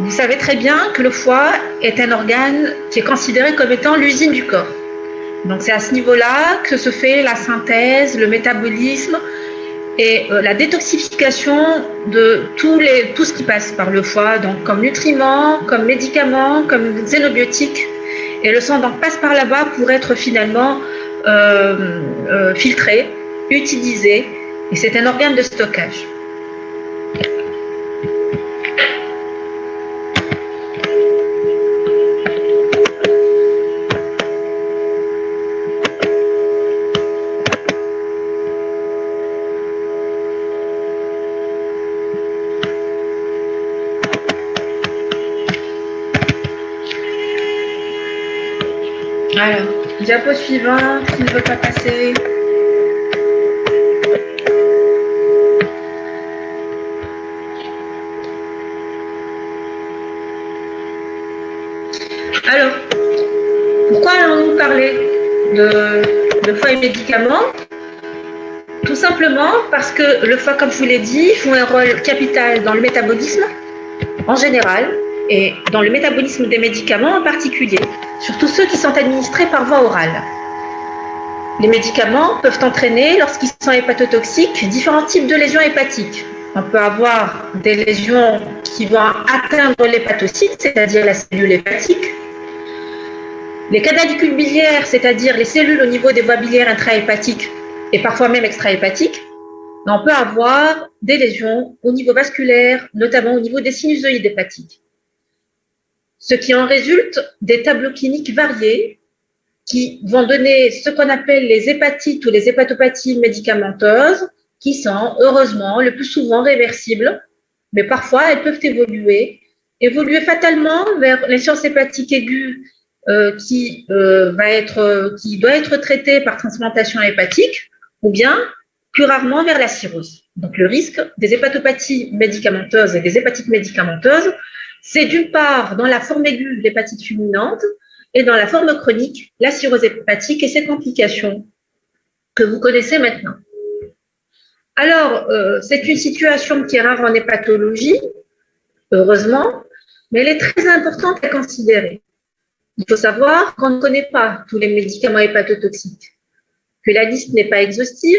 Vous savez très bien que le foie est un organe qui est considéré comme étant l'usine du corps. Donc c'est à ce niveau-là que se fait la synthèse, le métabolisme et la détoxification de tout ce qui passe par le foie, donc comme nutriments, comme médicaments, comme xénobiotiques. Et le sang donc passe par là-bas pour être finalement filtré, utilisé, et c'est un organe de stockage. Alors, diapo suivante, qui ne veut pas passer. Alors, pourquoi allons-nous parler de foie et médicaments? Tout simplement parce que le foie, comme je vous l'ai dit, joue un rôle capital dans le métabolisme en général et dans le métabolisme des médicaments en particulier, surtout ceux qui sont administrés par voie orale. Les médicaments peuvent entraîner, lorsqu'ils sont hépatotoxiques, différents types de lésions hépatiques. On peut avoir des lésions qui vont atteindre l'hépatocyte, c'est-à-dire la cellule hépatique. Les canalicules biliaires, c'est-à-dire les cellules au niveau des voies biliaires intrahépatiques et parfois même extrahépatiques. On peut avoir des lésions au niveau vasculaire, notamment au niveau des sinusoïdes hépatiques. Ce qui en résulte des tableaux cliniques variés qui vont donner ce qu'on appelle les hépatites ou les hépatopathies médicamenteuses, qui sont heureusement le plus souvent réversibles, mais parfois elles peuvent évoluer fatalement vers l'insuffisance hépatique aiguë qui doit être traitée par transplantation hépatique, ou bien plus rarement vers la cirrhose. Donc le risque des hépatopathies médicamenteuses et des hépatites médicamenteuses, c'est d'une part dans la forme aiguë l'hépatite fulminante et dans la forme chronique la cirrhose hépatique et ses complications que vous connaissez maintenant. Alors, c'est une situation qui est rare en hépatologie, heureusement, mais elle est très importante à considérer. Il faut savoir qu'on ne connaît pas tous les médicaments hépatotoxiques, que la liste n'est pas exhaustive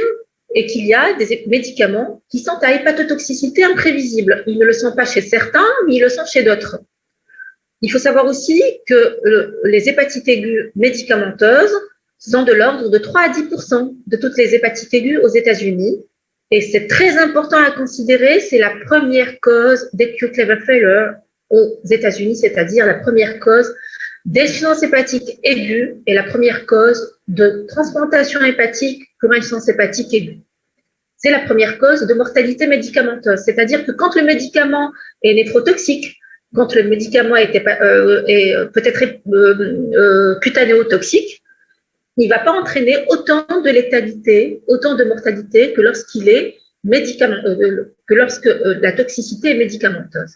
et qu'il y a des médicaments qui sont à hépatotoxicité imprévisible. Ils ne le sont pas chez certains, mais ils le sont chez d'autres. Il faut savoir aussi que les hépatites aiguës médicamenteuses sont de l'ordre de 3 à 10% de toutes les hépatites aiguës aux États-Unis. Et c'est très important à considérer, c'est la première cause d'acute liver failure aux États-Unis, c'est-à-dire la première cause d'insuffisance hépatique aiguë et la première cause de transplantation hépatique pour insuffisance hépatique aiguë. C'est la première cause de mortalité médicamenteuse, c'est-à-dire que quand le médicament est néphrotoxique, quand le médicament est peut-être cutanéotoxique, il ne va pas entraîner autant de létalité, autant de mortalité que lorsqu'il est que lorsque la toxicité est médicamenteuse.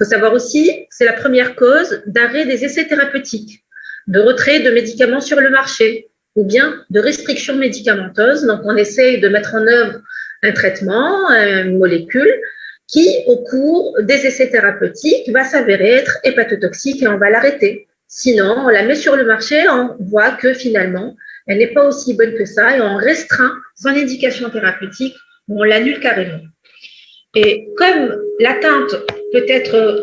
Il faut savoir aussi que c'est la première cause d'arrêt des essais thérapeutiques, de retrait de médicaments sur le marché ou bien de restrictions médicamenteuses. Donc, on essaye de mettre en œuvre un traitement, une molécule qui, au cours des essais thérapeutiques, va s'avérer être hépatotoxique et on va l'arrêter. Sinon, on la met sur le marché, on voit que finalement, elle n'est pas aussi bonne que ça et on restreint son indication thérapeutique ou on l'annule carrément. Et comme l'atteinte peut être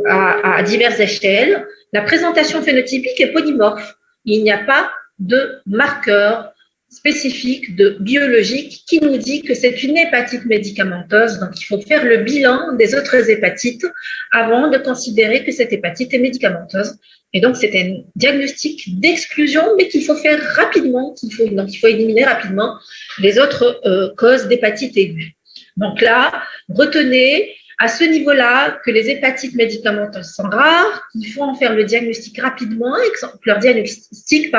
à diverses échelles, la présentation phénotypique est polymorphe. Il n'y a pas de marqueur spécifique de biologique qui nous dit que c'est une hépatite médicamenteuse. Donc, il faut faire le bilan des autres hépatites avant de considérer que cette hépatite est médicamenteuse. Et donc, c'est un diagnostic d'exclusion, mais qu'il faut faire rapidement. Donc, il faut éliminer rapidement les autres causes d'hépatite aiguë. Donc là, retenez à ce niveau-là que les hépatites médicamenteuses sont rares, qu'il faut en faire le diagnostic rapidement et que leur diagnostic,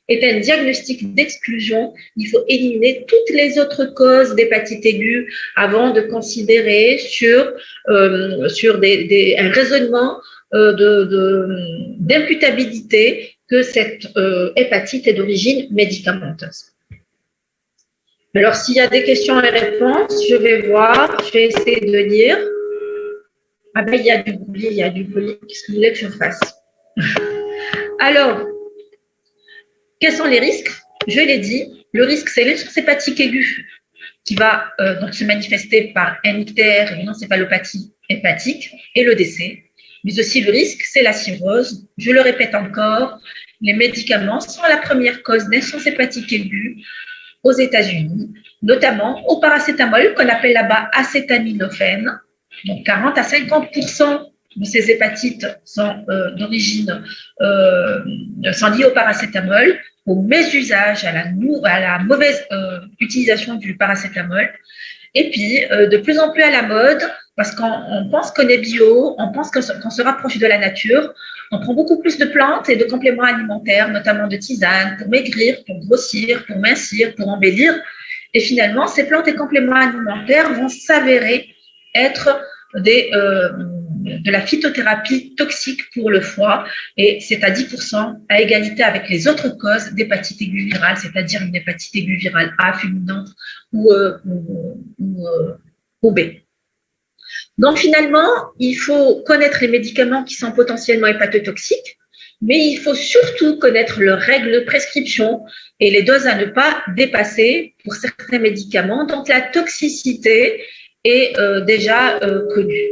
est un diagnostic d'exclusion. Il faut éliminer toutes les autres causes d'hépatite aiguë avant de considérer sur un raisonnement d'imputabilité que cette hépatite est d'origine médicamenteuse. Alors, s'il y a des questions et réponses, je vais voir, je vais essayer de lire. Ah ben, il y a du bruit, il y a du bruit. Qu'est-ce que vous voulez que je fasse? Alors, quels sont les risques? Je l'ai dit, le risque, c'est l'insuffisance hépatique aiguë qui va donc se manifester par un ictère et une encéphalopathie hépatique et le décès. Mais aussi le risque, c'est la cirrhose. Je le répète encore, les médicaments sont la première cause d'insuffisance hépatique aiguë aux États-Unis, notamment au paracétamol qu'on appelle là-bas acétaminophène. Donc 40 à 50% de ces hépatites sont d'origine sont liées au paracétamol, au mésusage, à la mauvaise utilisation du paracétamol. Et puis, de plus en plus à la mode, parce qu'on pense qu'on est bio, on pense qu'on se rapproche de la nature, on prend beaucoup plus de plantes et de compléments alimentaires, notamment de tisanes, pour maigrir, pour grossir, pour mincir, pour embellir. Et finalement, ces plantes et compléments alimentaires vont s'avérer être de la phytothérapie toxique pour le foie, et c'est à 10% à égalité avec les autres causes d'hépatite aiguë virale, c'est-à-dire une hépatite aiguë virale A fulminante ou B. Donc finalement, il faut connaître les médicaments qui sont potentiellement hépatotoxiques, mais il faut surtout connaître leurs règles de prescription et les doses à ne pas dépasser pour certains médicaments dont la toxicité est déjà connue.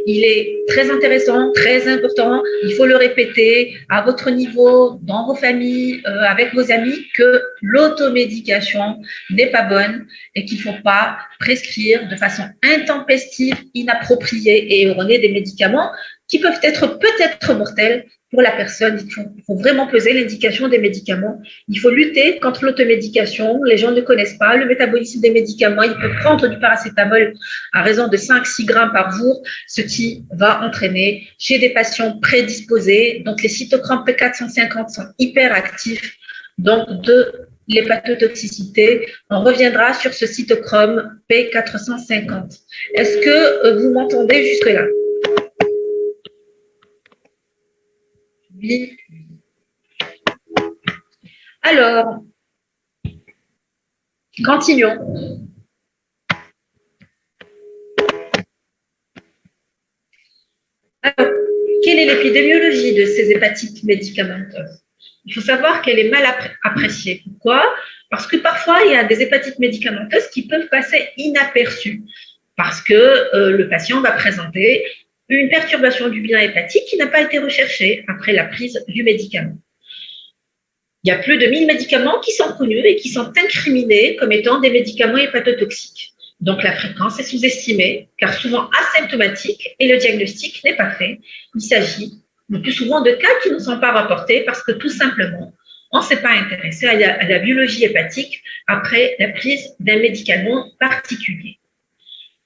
Il est très intéressant, très important, il faut le répéter à votre niveau, dans vos familles, avec vos amis, que l'automédication n'est pas bonne et qu'il ne faut pas prescrire de façon intempestive, inappropriée et erronée des médicaments qui peuvent être peut-être mortels pour la personne. Il faut vraiment peser l'indication des médicaments. Il faut lutter contre l'automédication. Les gens ne connaissent pas le métabolisme des médicaments. Ils peuvent prendre du paracétamol à raison de 5-6 grammes par jour, ce qui va entraîner chez des patients prédisposés, donc les cytochromes P450 sont hyper actifs, donc de l'hépatotoxicité. On reviendra sur ce cytochrome P450. Est-ce que vous m'entendez jusque-là? Oui. Alors, continuons. Alors, quelle est l'épidémiologie de ces hépatites médicamenteuses? Il faut savoir qu'elle est mal appréciée. Pourquoi? Parce que parfois, il y a des hépatites médicamenteuses qui peuvent passer inaperçues parce que le patient va présenter une perturbation du bilan hépatique qui n'a pas été recherchée après la prise du médicament. Il y a plus de 1000 médicaments qui sont connus et qui sont incriminés comme étant des médicaments hépatotoxiques. Donc la fréquence est sous-estimée, car souvent asymptomatique, et le diagnostic n'est pas fait. Il s'agit le plus souvent de cas qui ne sont pas rapportés parce que tout simplement, on ne s'est pas intéressé à la biologie hépatique après la prise d'un médicament particulier.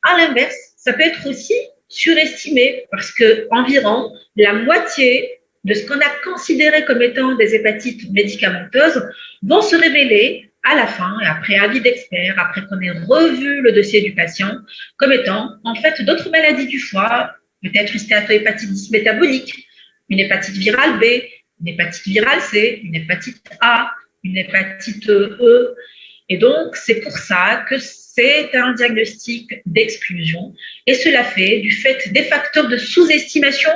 À l'inverse, ça peut être aussi surestimé parce que environ la moitié de ce qu'on a considéré comme étant des hépatites médicamenteuses vont se révéler à la fin, et après avis d'experts, après qu'on ait revu le dossier du patient, comme étant en fait d'autres maladies du foie, peut-être une stéatohépatite métabolique, une hépatite virale B, une hépatite virale C, une hépatite A, une hépatite E. Et donc, c'est pour ça que c'est un diagnostic d'exclusion. Et cela fait du fait des facteurs de sous-estimation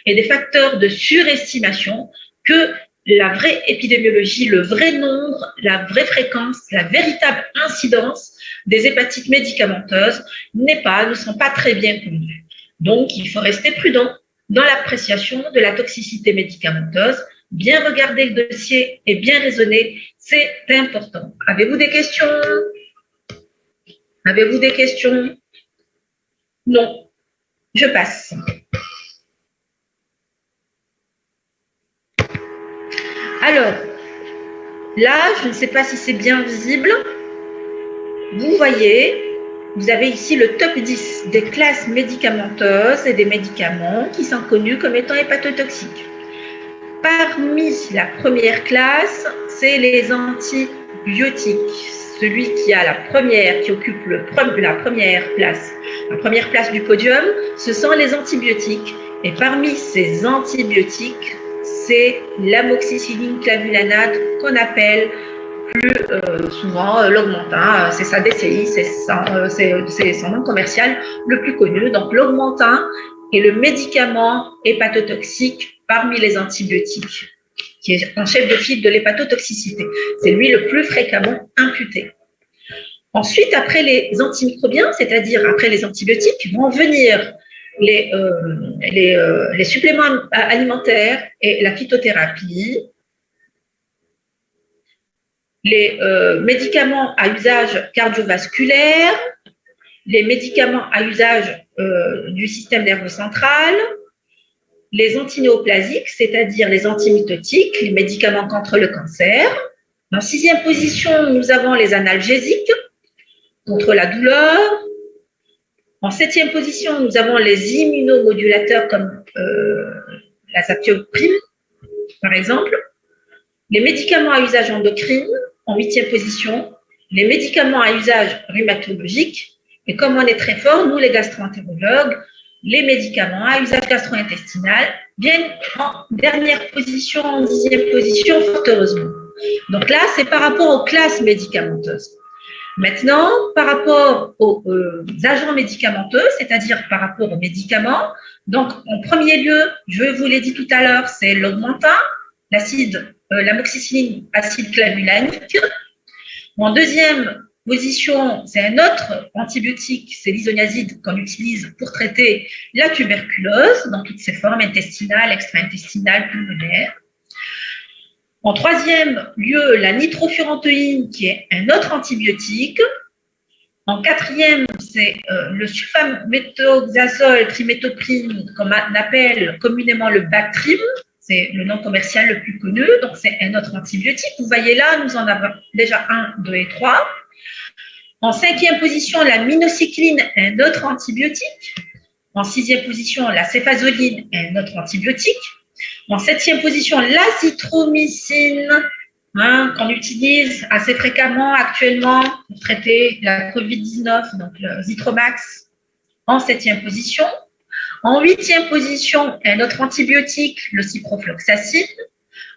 et des facteurs de surestimation que la vraie épidémiologie, le vrai nombre, la vraie fréquence, la véritable incidence des hépatites médicamenteuses ne sont pas très bien connues. Donc, il faut rester prudent dans l'appréciation de la toxicité médicamenteuse, bien regarder le dossier et bien raisonner, c'est important. Avez-vous des questions? Avez-vous des questions? Non. Je passe. Alors, là, je ne sais pas si c'est bien visible. Vous voyez, vous avez ici le top 10 des classes médicamenteuses et des médicaments qui sont connus comme étant hépatotoxiques. Parmi la première classe, c'est les antibiotiques. Celui qui occupe la première place du podium, ce sont les antibiotiques. Et parmi ces antibiotiques, c'est l'amoxicilline clavulanate qu'on appelle plus souvent l'augmentin. C'est sa DCI, c'est son nom commercial le plus connu. Donc l'augmentin est le médicament hépatotoxique parmi les antibiotiques, qui est en chef de file de l'hépatotoxicité. C'est lui le plus fréquemment imputé. Ensuite, après les antimicrobiens, c'est-à-dire après les antibiotiques, vont venir les suppléments alimentaires et la phytothérapie, les médicaments à usage cardiovasculaire, les médicaments à usage du système nerveux central, les antinéoplasiques, c'est-à-dire les antimitotiques, les médicaments contre le cancer. En 6e position, nous avons les analgésiques contre la douleur. En 7e position, nous avons les immunomodulateurs comme la zaptioprine, par exemple. Les médicaments à usage endocrine, en 8e position. Les médicaments à usage rhumatologique. Et comme on est très fort, nous, les gastro-entérologues, les médicaments à usage gastro-intestinal viennent en dernière position, en 10e position, fort heureusement. Donc là, c'est par rapport aux classes médicamenteuses. Maintenant, par rapport aux agents médicamenteux, c'est-à-dire par rapport aux médicaments, donc en premier lieu, je vous l'ai dit tout à l'heure, c'est l'augmentin, l'amoxicilline, acide clavulanique. En deuxième position, c'est un autre antibiotique, c'est l'isoniazide qu'on utilise pour traiter la tuberculose dans toutes ses formes intestinales, extra-intestinales, pulmonaires. En troisième lieu, la nitrofurantoïne, qui est un autre antibiotique. En quatrième, c'est le sulfaméthoxazole trimétoprine, comme on appelle communément le Bactrim. C'est le nom commercial le plus connu, donc c'est un autre antibiotique. Vous voyez là, nous en avons déjà 1, 2 et 3. En 5e position, la minocycline, un autre antibiotique. En 6e position, la céphalosporine, un autre antibiotique. En 7e position, l'azithromycine, qu'on utilise assez fréquemment actuellement pour traiter la COVID-19, donc le Zithromax, en 7e position. En 8e position, un autre antibiotique, le ciprofloxacine.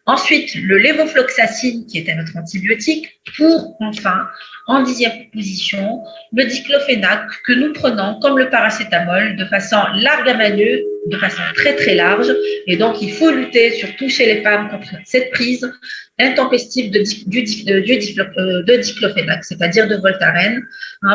Ensuite, le lévofloxacine, qui est un autre antibiotique, pour enfin, en 10e position, le diclofénac que nous prenons comme le paracétamol de façon large à manue, de façon très très large. Et donc, il faut lutter, surtout chez les femmes, contre cette prise intempestive de diclofénac, c'est-à-dire de Voltaren,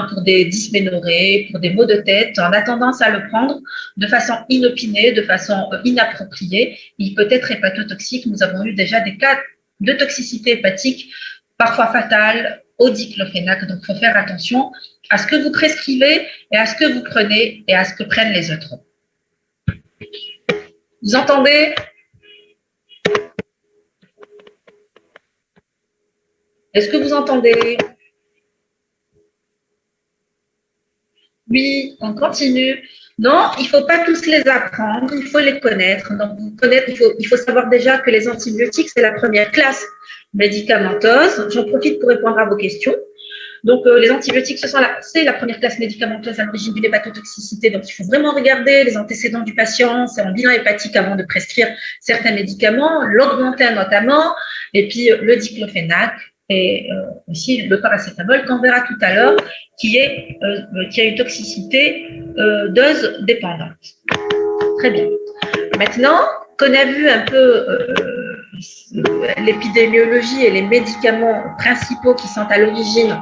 pour des dysménorrhées, pour des maux de tête. On a tendance à le prendre de façon inopinée, de façon inappropriée. Il peut être hépatotoxique. Nous avons eu déjà des cas de toxicité hépatique, parfois fatale, au diclofénac. Donc, il faut faire attention à ce que vous prescrivez et à ce que vous prenez et à ce que prennent les autres. Vous entendez? Est-ce que vous entendez? Oui, on continue. Non, il ne faut pas tous les apprendre, il faut les connaître. Donc, il faut savoir déjà que les antibiotiques, c'est la première classe médicamenteuse. J'en profite pour répondre à vos questions. Donc, les antibiotiques, c'est la première classe médicamenteuse à l'origine d'une hépatotoxicité. Donc, il faut vraiment regarder les antécédents du patient, c'est un bilan hépatique avant de prescrire certains médicaments, l'augmentin notamment, et puis le diclofénac et aussi le paracétamol qu'on verra tout à l'heure, qui a une toxicité dose dépendante. Très bien. Maintenant qu'on a vu un peu l'épidémiologie et les médicaments principaux qui sont à l'origine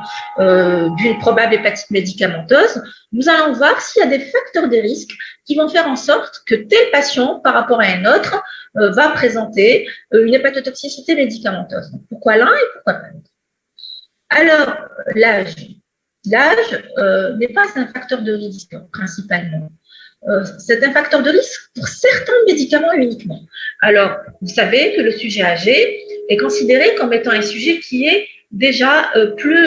d'une probable hépatite médicamenteuse, nous allons voir s'il y a des facteurs de risque qui vont faire en sorte que tel patient, par rapport à un autre, va présenter une hépatotoxicité médicamenteuse. Donc, pourquoi l'un et pourquoi pas l'autre? Alors, l'âge. L'âge n'est pas un facteur de risque principalement. C'est un facteur de risque pour certains médicaments uniquement. Alors, vous savez que le sujet âgé est considéré comme étant un sujet qui est déjà plus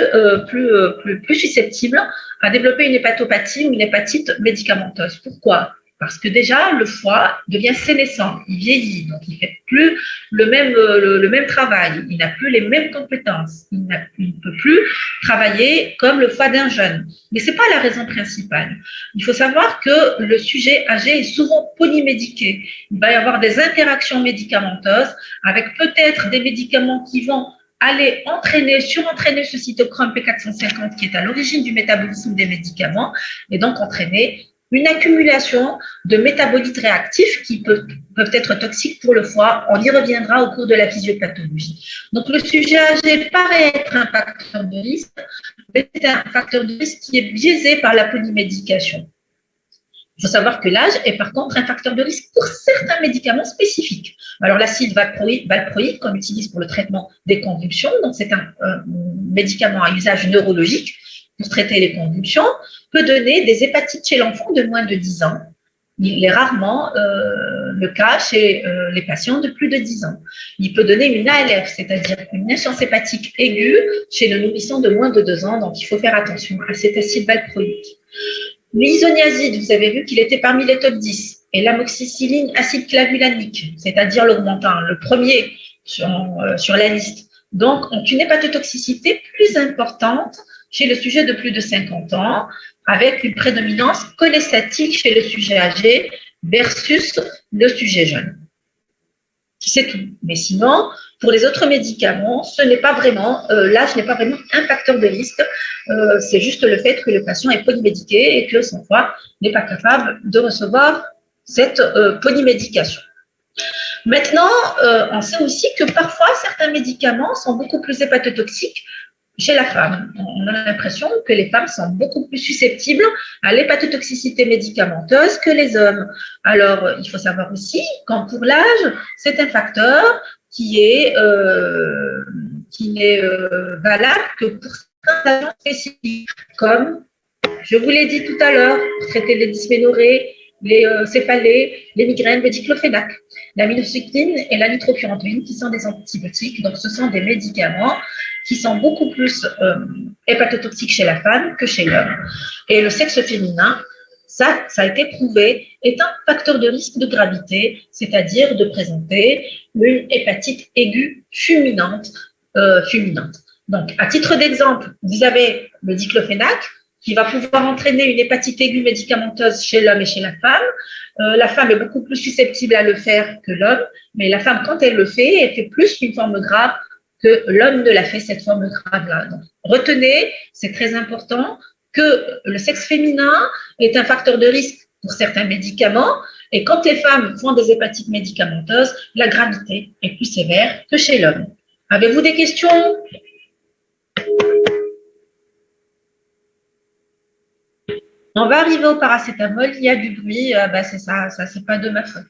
susceptible à développer une hépatopathie ou une hépatite médicamenteuse. Pourquoi? Parce que déjà, le foie devient sénescent, il vieillit, donc il ne fait plus le même travail, il n'a plus les mêmes compétences, il ne peut plus travailler comme le foie d'un jeune. Mais ce n'est pas la raison principale. Il faut savoir que le sujet âgé est souvent polymédiqué. Il va y avoir des interactions médicamenteuses avec peut-être des médicaments qui vont aller surentraîner ce cytochrome P450 qui est à l'origine du métabolisme des médicaments et donc entraîner une accumulation de métabolites réactifs qui peuvent être toxiques pour le foie. On y reviendra au cours de la physiopathologie. Donc, le sujet âgé paraît être un facteur de risque, mais c'est un facteur de risque qui est biaisé par la polymédication. Il faut savoir que l'âge est par contre un facteur de risque pour certains médicaments spécifiques. Alors, l'acide valproïque qu'on utilise pour le traitement des convulsions, donc c'est un médicament à usage neurologique pour traiter les convulsions, peut donner des hépatites chez l'enfant de moins de 10 ans. Il est rarement le cas chez les patients de plus de 10 ans. Il peut donner une ALF, c'est-à-dire une insuffisance hépatique aiguë chez le nourrisson de moins de 2 ans, donc il faut faire attention à cet acide valproïque. L'isoniazide, vous avez vu qu'il était parmi les top 10. Et l'amoxicilline acide clavulanique, c'est-à-dire l'augmentant, le premier sur la liste. Donc, ont une hépatotoxicité plus importante chez le sujet de plus de 50 ans, avec une prédominance cholestatique chez le sujet âgé versus le sujet jeune. C'est tout. Mais sinon, pour les autres médicaments, ce n'est pas vraiment, l'âge n'est pas vraiment un facteur de risque. C'est juste le fait que le patient est polymédiqué et que son foie n'est pas capable de recevoir cette polymédication. Maintenant, on sait aussi que parfois, certains médicaments sont beaucoup plus hépatotoxiques chez la femme. On a l'impression que les femmes sont beaucoup plus susceptibles à l'hépatotoxicité médicamenteuse que les hommes. Alors, il faut savoir aussi qu'en pour l'âge, c'est un facteur qui est valable que pour certains agents spécifiques, comme je vous l'ai dit tout à l'heure, pour traiter les dysménorrhées, les céphalées, les migraines, le diclofénac, l'aminocycline et la nitrofurantoïne qui sont des antibiotiques. Donc, ce sont des médicaments qui sont beaucoup plus hépatotoxiques chez la femme que chez l'homme. Et le sexe féminin, ça a été prouvé, est un facteur de risque de gravité, c'est-à-dire de présenter une hépatite aiguë fulminante. Donc, à titre d'exemple, vous avez le diclofénac qui va pouvoir entraîner une hépatite aiguë médicamenteuse chez l'homme et chez la femme. La femme est beaucoup plus susceptible à le faire que l'homme, mais la femme, quand elle le fait, elle fait plus une forme grave que l'homme ne l'a fait, cette forme grave-là. Donc, retenez, c'est très important, que le sexe féminin est un facteur de risque pour certains médicaments, et quand les femmes font des hépatites médicamenteuses, la gravité est plus sévère que chez l'homme. Avez-vous des questions ? On va arriver au paracétamol, il y a du bruit, c'est ça c'est pas de ma faute.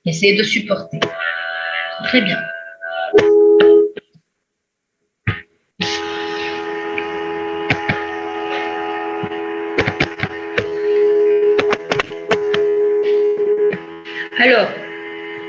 Essayez de supporter. Très bien. Alors,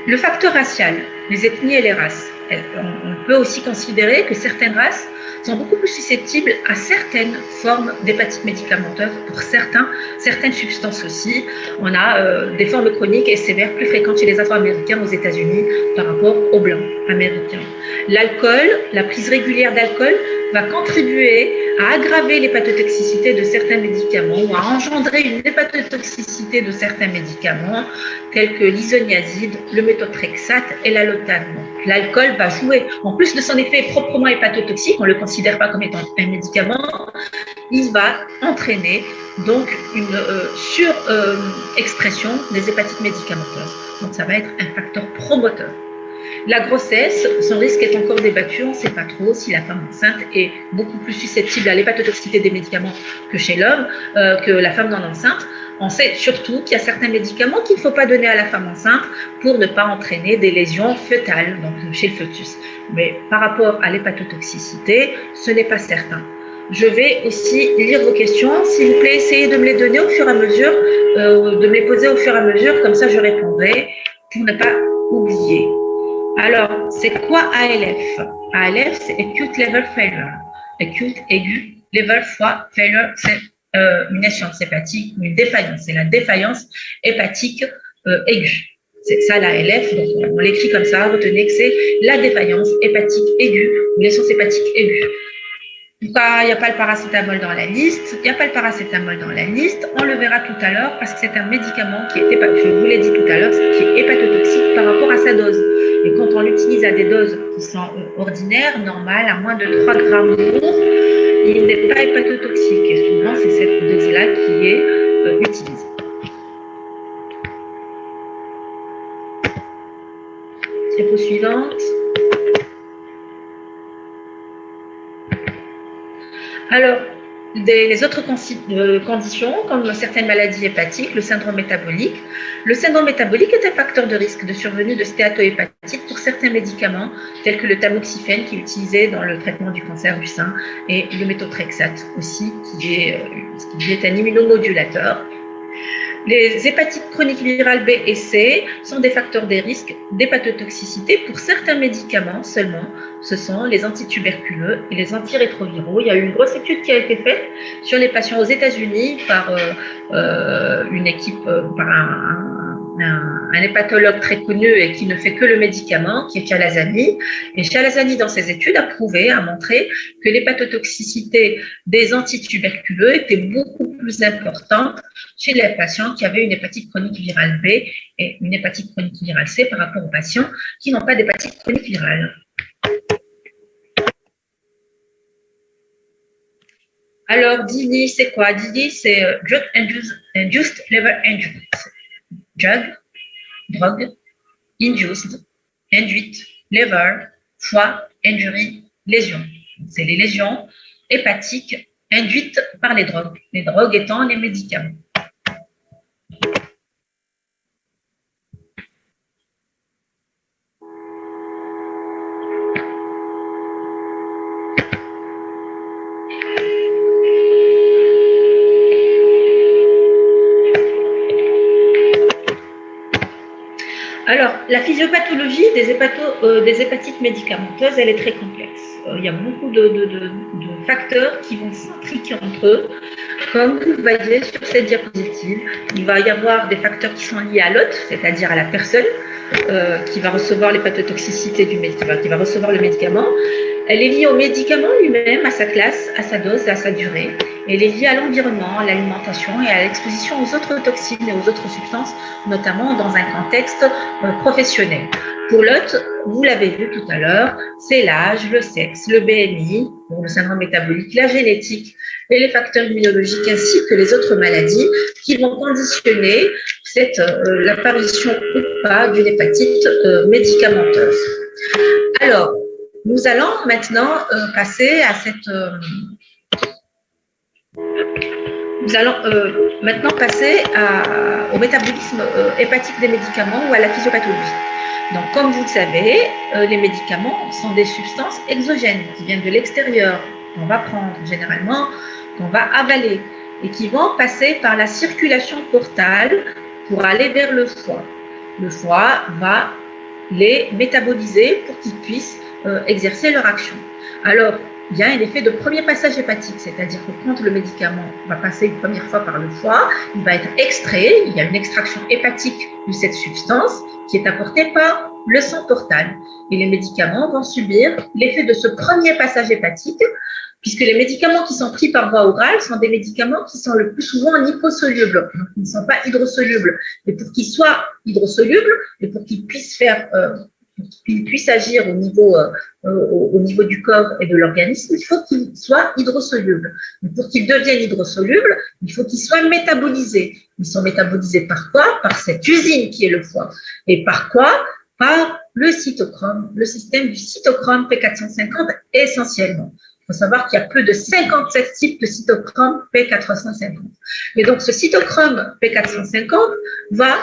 le facteur racial, les ethnies et les races. On peut aussi considérer que certaines races sont beaucoup plus susceptibles à certaines formes d'hépatite médicamenteuse pour certaines substances aussi. On a des formes chroniques et sévères plus fréquentes chez les Afro-Américains aux États-Unis par rapport aux Blancs américains. L'alcool, la prise régulière d'alcool va contribuer à aggraver l'hépatotoxicité de certains médicaments ou à engendrer une hépatotoxicité de certains médicaments tels que l'isoniazide, le méthotrexate et l'alloptane. L'alcool va jouer, en plus de son effet proprement hépatotoxique, on ne le considère pas comme étant un médicament, il va entraîner donc une surexpression des hépatites médicamenteuses. Donc ça va être un facteur promoteur. La grossesse, son risque est encore débattu, on ne sait pas trop si la femme enceinte est beaucoup plus susceptible à l'hépatotoxicité des médicaments que chez l'homme, que la femme non enceinte. On sait surtout qu'il y a certains médicaments qu'il ne faut pas donner à la femme enceinte pour ne pas entraîner des lésions fœtales, donc chez le fœtus. Mais par rapport à l'hépatotoxicité, ce n'est pas certain. Je vais aussi lire vos questions. S'il vous plaît, essayez de me les donner au fur et à mesure, de me les poser au fur et à mesure, comme ça je répondrai pour ne pas oublier. Alors, c'est quoi ALF? ALF, c'est Acute Level Failure. Acute, aigu, level fois failure, c'est une insuffisance hépatique, une défaillance. C'est la défaillance hépatique aiguë. C'est ça l'ALF, donc on l'écrit comme ça, retenez que c'est la défaillance hépatique aiguë, une insuffisance hépatique aiguë. Pourquoi il n'y a pas le paracétamol dans la liste? Il n'y a pas le paracétamol dans la liste, on le verra tout à l'heure parce que c'est un médicament qui est, je vous l'ai dit tout à l'heure, qui est hépatotoxique par rapport à sa dose. Et quand on l'utilise à des doses qui sont ordinaires, normales, à moins de 3 grammes jour, il n'est pas hépatotoxique. Et souvent, c'est cette dose-là qui est utilisé. Diapo suivante. Alors, les autres conditions, comme certaines maladies hépatiques, le syndrome métabolique. Le syndrome métabolique est un facteur de risque de survenue de stéatohépatite pour certains médicaments, tels que le tamoxifène qui est utilisé dans le traitement du cancer du sein et le méthotrexate aussi, qui est un immunomodulateur. Les hépatites chroniques virales B et C sont des facteurs des risques d'hépatotoxicité pour certains médicaments seulement. Ce sont les antituberculeux et les antirétroviraux. Il y a eu une grosse étude qui a été faite sur les patients aux États-Unis par une équipe, par un hépatologue très connu et qui ne fait que le médicament, qui est Chalazani. Et Chalazani, dans ses études, a montré que l'hépatotoxicité des antituberculeux était beaucoup plus importante chez les patients qui avaient une hépatite chronique virale B et une hépatite chronique virale C par rapport aux patients qui n'ont pas d'hépatite chronique virale. Alors, DILI, c'est quoi? DILI, c'est Drug Induced Liver Injury. Drogue, induced, induite, liver, foie, injury, lésion. C'est les lésions hépatiques induites par les drogues étant les médicaments. Alors, la physiopathologie des hépatites médicamenteuses, elle est très complexe. Il y a beaucoup de facteurs qui vont s'impliquer entre eux. Comme vous le voyez sur cette diapositive, il va y avoir des facteurs qui sont liés à l'hôte, c'est-à-dire à la personne qui va recevoir l'hépatotoxicité du médicament, qui va recevoir le médicament. Elle est liée au médicament lui-même, à sa classe, à sa dose, à sa durée. Elle est liée à l'environnement, à l'alimentation et à l'exposition aux autres toxines et aux autres substances, notamment dans un contexte professionnel. Pour l'hôte, vous l'avez vu tout à l'heure, c'est l'âge, le sexe, le BMI, le syndrome métabolique, la génétique et les facteurs immunologiques ainsi que les autres maladies qui vont conditionner l'apparition ou pas d'une hépatite médicamenteuse. Alors, nous allons maintenant passer à au métabolisme hépatique des médicaments ou à la physiopathologie. Donc, comme vous le savez, les médicaments sont des substances exogènes qui viennent de l'extérieur, qu'on va prendre généralement, qu'on va avaler et qui vont passer par la circulation portale pour aller vers le foie. Le foie va les métaboliser pour qu'ils puissent exercer leur action. Alors, il y a un effet de premier passage hépatique, c'est-à-dire que quand le médicament va passer une première fois par le foie, il va être extrait, il y a une extraction hépatique de cette substance qui est apportée par le sang portal. Et les médicaments vont subir l'effet de ce premier passage hépatique, puisque les médicaments qui sont pris par voie orale sont des médicaments qui sont le plus souvent liposolubles, donc ils ne sont pas hydrosolubles. Et pour qu'ils soient hydrosolubles, et pour qu'ils puissent agir au niveau du corps et de l'organisme, il faut qu'ils soient hydrosolubles. Mais pour qu'ils deviennent hydrosolubles, il faut qu'ils soient métabolisés. Ils sont métabolisés par quoi? Par cette usine qui est le foie. Et par quoi? Par le cytochrome, le système du cytochrome P450 essentiellement. Il faut savoir qu'il y a plus de 57 types de cytochrome P450. Et donc, ce cytochrome P450 va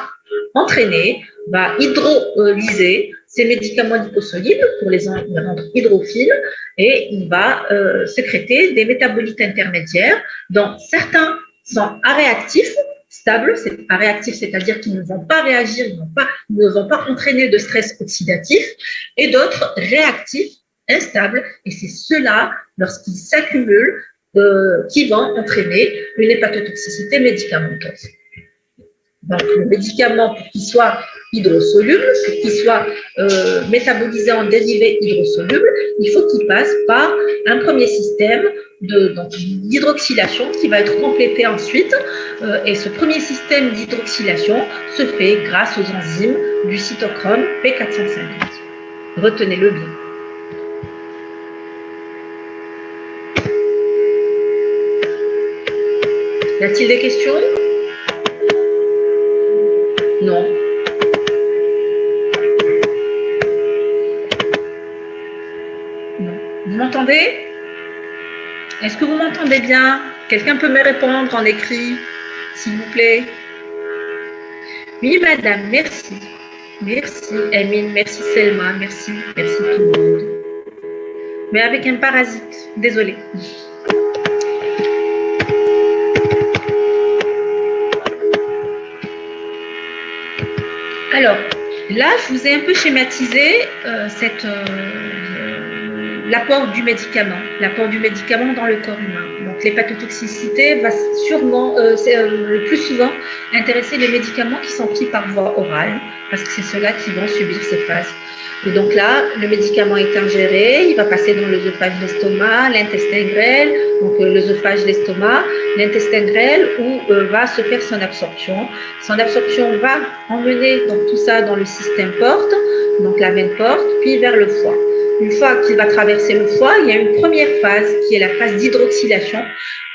hydrolyser ces médicaments liposolubles pour les rendre hydrophiles et il va sécréter des métabolites intermédiaires dont certains sont aréactifs, stables, c'est aréactifs, c'est-à-dire qu'ils ne vont pas réagir, ils ne vont pas entraîner de stress oxydatif, et d'autres réactifs, instables, et c'est ceux-là, lorsqu'ils s'accumulent, qui vont entraîner une hépatotoxicité médicamenteuse. Donc, le médicament, pour qu'il soit hydrosoluble, pour qu'il soit métabolisé en dérivés hydrosolubles, il faut qu'il passe par un premier système d'hydroxylation qui va être complété ensuite. Et ce premier système d'hydroxylation se fait grâce aux enzymes du cytochrome P450. Retenez-le bien. Y a-t-il des questions ? Non. Non. Vous m'entendez? Est-ce que vous m'entendez bien? Quelqu'un peut me répondre en écrit, s'il vous plaît? Oui, madame, merci. Merci, Emine, merci, Selma, merci, merci tout le monde. Mais avec un parasite, désolé. Alors, là, je vous ai un peu schématisé l'apport du médicament dans le corps humain. Donc, l'hépatotoxicité va sûrement, le plus souvent, intéresser les médicaments qui sont pris par voie orale, parce que c'est ceux-là qui vont subir ces phases. Et donc là, le médicament est ingéré, il va passer dans l'œsophage, l'estomac, l'intestin grêle, donc l'œsophage, l'estomac, l'intestin grêle, où va se faire son absorption. Son absorption va emmener donc, tout ça dans le système porte, donc la veine porte, puis vers le foie. Une fois qu'il va traverser le foie, il y a une première phase qui est la phase d'hydroxylation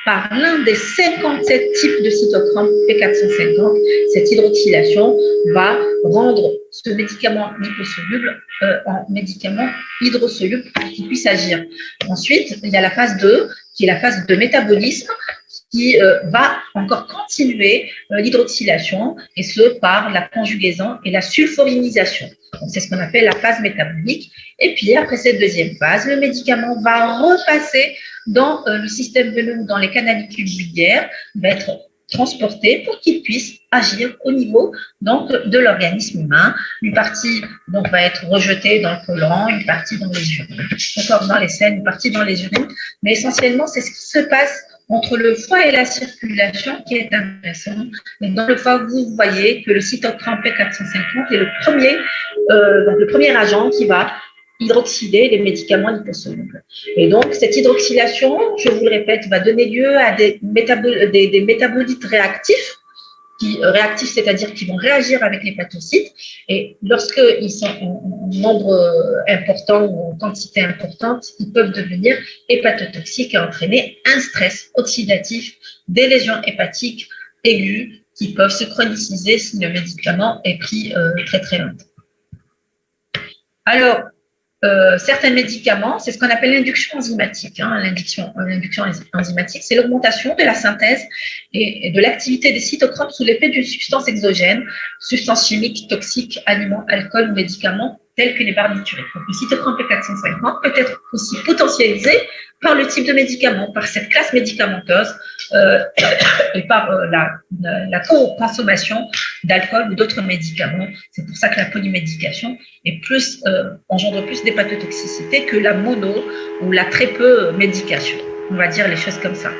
par l'un des 57 types de cytochromes P450. Cette hydroxylation va rendre ce médicament liposoluble en médicament hydrosoluble pour qu'il puisse agir. Ensuite, il y a la phase 2, qui est la phase de métabolisme, qui va encore continuer l'hydroxylation, et ce par la conjugaison et la sulforinisation. C'est ce qu'on appelle la phase métabolique. Et puis, après cette deuxième phase, le médicament va repasser dans le système veineux, dans les canalicules biliaires, va être transporté pour qu'il puisse agir au niveau donc, de l'organisme humain. Une partie donc, va être rejetée dans le côlon, une partie dans les urines, encore dans les selles, une partie dans les urines. Mais essentiellement, c'est ce qui se passe entre le foie et la circulation qui est intéressant. Et dans le foie, vous voyez que le cytochrome P450 est le premier agent qui va hydroxyler les médicaments liposolubles. Et donc, cette hydroxylation, je vous le répète, va donner lieu à des métabolites réactifs, c'est-à-dire qui vont réagir avec l'hépatocyte. Et lorsqu'ils sont en nombre important ou en quantité importante, ils peuvent devenir hépatotoxiques et entraîner un stress oxydatif, des lésions hépatiques aiguës qui peuvent se chroniciser si le médicament est pris très très longtemps. Alors, certains médicaments, c'est ce qu'on appelle l'induction enzymatique. L'induction enzymatique, c'est l'augmentation de la synthèse et de l'activité des cytochromes sous l'effet d'une substance exogène, substance chimique, toxique, aliments, alcool ou médicaments tels que les barbituriques. Donc, le cytochrome P450 peut être aussi potentialisé par le type de médicament, par cette classe médicamenteuse et par la co-consommation d'alcool ou d'autres médicaments. C'est pour ça que la polymédication engendre plus d'hépatotoxicité que la mono ou la très peu médication. On va dire les choses comme ça.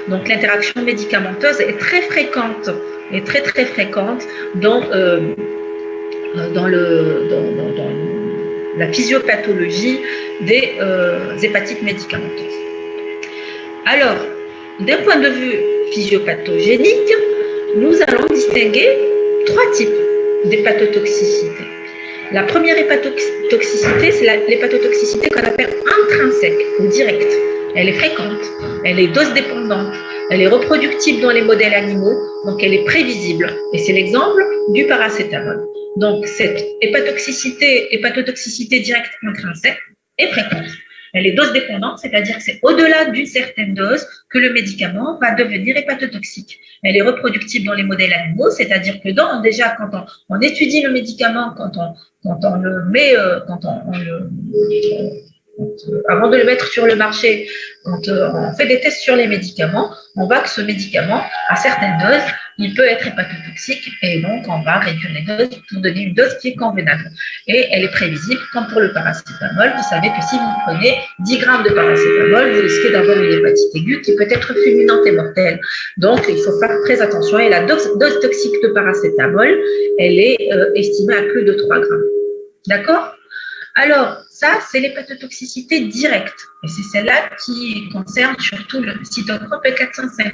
Donc l'interaction médicamenteuse est très fréquente dans la physiopathologie des hépatites médicamenteuses. Alors, d'un point de vue physiopathogénique, nous allons distinguer 3 types d'hépatotoxicité. La première hépatotoxicité, c'est l'hépatotoxicité qu'on appelle intrinsèque ou directe. Elle est fréquente, elle est dose dépendante, elle est reproductible dans les modèles animaux, donc elle est prévisible. Et c'est l'exemple du paracétamol. Donc cette hépatotoxicité directe intrinsèque est fréquente. Elle est dose dépendante, c'est-à-dire que c'est au-delà d'une certaine dose que le médicament va devenir hépatotoxique. Elle est reproductible dans les modèles animaux, c'est-à-dire que déjà quand on étudie le médicament, avant de le mettre sur le marché, quand on fait des tests sur les médicaments, on voit que ce médicament, à certaines doses, il peut être hépatotoxique et donc on va réduire les doses pour donner une dose qui est convenable. Et elle est prévisible, comme pour le paracétamol. Vous savez que si vous prenez 10 grammes de paracétamol, vous risquez d'avoir une hépatite aiguë qui peut être fulminante et mortelle. Donc, il faut faire très attention. Et la dose toxique de paracétamol, elle est estimée à plus de 3 grammes. D'accord ? Alors, ça, c'est l'hépatotoxicité directe. Et c'est celle-là qui concerne surtout le cytochrome P450.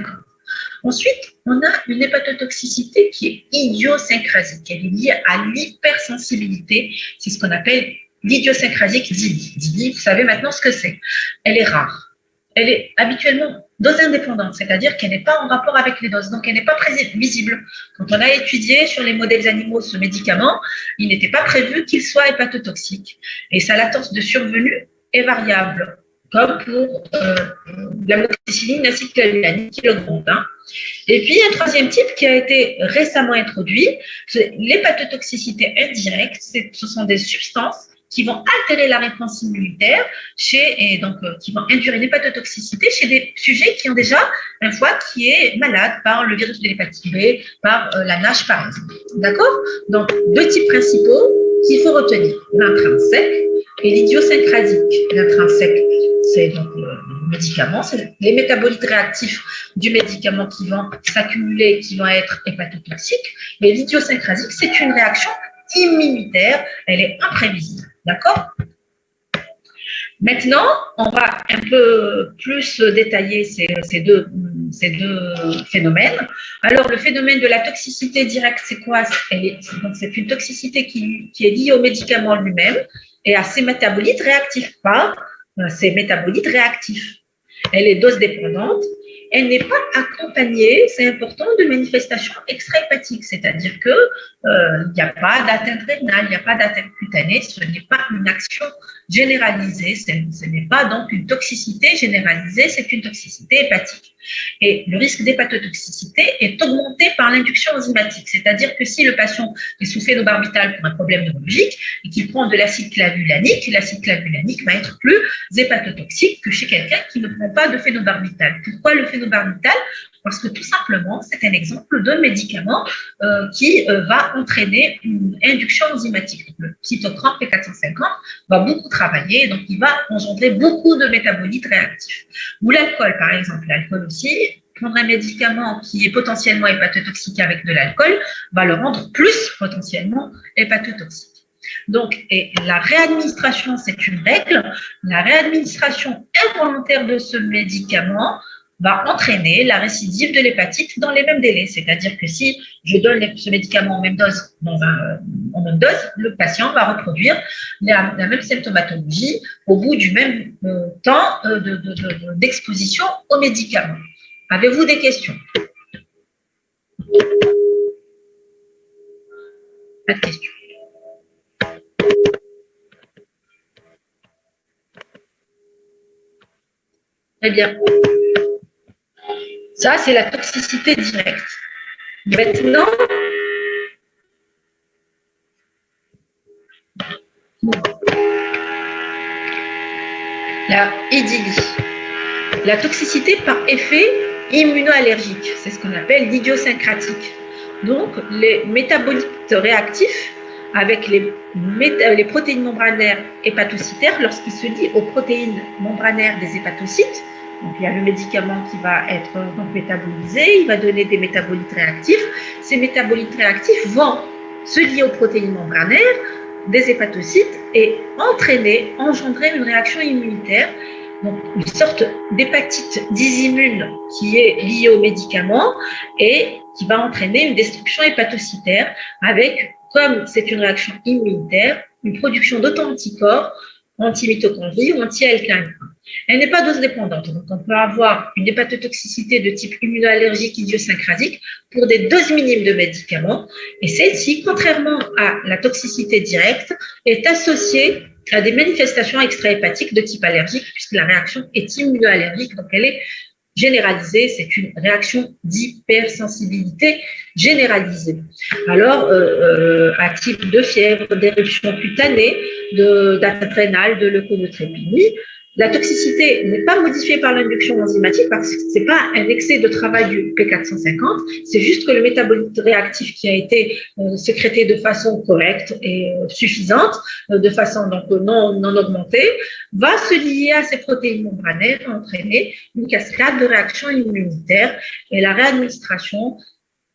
Ensuite, on a une hépatotoxicité qui est idiosyncrasique. Elle est liée à l'hypersensibilité. C'est ce qu'on appelle l'idiosyncrasique d'ILI. Vous savez maintenant ce que c'est. Elle est rare. elle est habituellement dose indépendante, c'est-à-dire qu'elle n'est pas en rapport avec les doses, donc elle n'est pas visible. Quand on a étudié sur les modèles animaux ce médicament, il n'était pas prévu qu'il soit hépatotoxique. Et sa latence de survenue est variable, comme pour l'amoxicilline, l'acide clavulanique qui l'augmente. Et puis, un troisième type qui a été récemment introduit, c'est l'hépatotoxicité indirecte. Ce sont des substances qui vont altérer la réponse immunitaire et donc qui vont induire une hépatotoxicité chez des sujets qui ont déjà un foie qui est malade par le virus de l'hépatite B, par la NASH par exemple. D'accord? Donc, deux types principaux qu'il faut retenir, l'intrinsèque et l'idiosyncratique. L'intrinsèque, c'est donc le médicament, c'est les métabolites réactifs du médicament qui vont s'accumuler, qui vont être hépatotoxiques. Et l'idiosyncratique, c'est une réaction immunitaire, elle est imprévisible. D'accord? Maintenant, on va un peu plus détailler ces deux phénomènes. Alors, le phénomène de la toxicité directe, c'est quoi? C'est une toxicité qui est liée au médicament lui-même et à ses métabolites réactifs, pas ses métabolites réactifs. Elle est dose dépendante. Elle n'est pas accompagnée, c'est important, de manifestations extra-hépatiques, c'est-à-dire que il n'y a pas d'atteinte rénale, il n'y a pas d'atteinte cutanée, ce n'est pas une action généralisée, ce n'est pas donc une toxicité généralisée, c'est une toxicité hépatique. Et le risque d'hépatotoxicité est augmenté par l'induction enzymatique, c'est-à-dire que si le patient est sous phénobarbital pour un problème neurologique et qu'il prend de l'acide clavulanique va être plus hépatotoxique que chez quelqu'un qui ne prend pas de phénobarbital. Pourquoi le phénobarbital? Parce que tout simplement, c'est un exemple de médicament qui va entraîner une induction enzymatique. Le cytochrome P450 va beaucoup travailler, donc il va engendrer beaucoup de métabolites réactifs. Ou l'alcool, par exemple. L'alcool aussi, prendre un médicament qui est potentiellement hépatotoxique avec de l'alcool va le rendre plus potentiellement hépatotoxique. Donc, et la réadministration, c'est une règle. La réadministration involontaire de ce médicament va entraîner la récidive de l'hépatite dans les mêmes délais. C'est-à-dire que si je donne ce médicament en même dose, le patient va reproduire la même symptomatologie au bout du même temps d'exposition au médicament. Avez-vous des questions? Pas de questions. Très bien. Ça, c'est la toxicité directe. Maintenant, la IDILI, la toxicité par effet immunoallergique, c'est ce qu'on appelle l'idiosyncratique. Donc, les métabolites réactifs avec les protéines membranaires hépatocytaires, lorsqu'ils se lient aux protéines membranaires des hépatocytes, donc il y a le médicament qui va être donc métabolisé, il va donner des métabolites réactifs. Ces métabolites réactifs vont se lier aux protéines membranaires des hépatocytes et engendrer une réaction immunitaire, donc une sorte d'hépatite dysimmune qui est liée au médicament et qui va entraîner une destruction hépatocytaire avec, comme c'est une réaction immunitaire, une production d'auto-anticorps, anti-mitochondrie ou anti-ALK1. Elle n'est pas dose dépendante, donc on peut avoir une hépatotoxicité de type immunoallergique idiosyncratique pour des doses minimes de médicaments, et celle-ci, contrairement à la toxicité directe, est associée à des manifestations extra-hépatiques de type allergique, puisque la réaction est immunoallergique, donc elle est généralisée, c'est une réaction d'hypersensibilité généralisée. Alors, à type de fièvre, d'éruption cutanée, d'atteinte rénale, de leuconeutropénie, la toxicité n'est pas modifiée par l'induction enzymatique parce que ce n'est pas un excès de travail du P450, c'est juste que le métabolite réactif qui a été sécrété de façon correcte et suffisante, de façon donc non augmentée, va se lier à ces protéines membranaires et entraîner une cascade de réactions immunitaires et la réadministration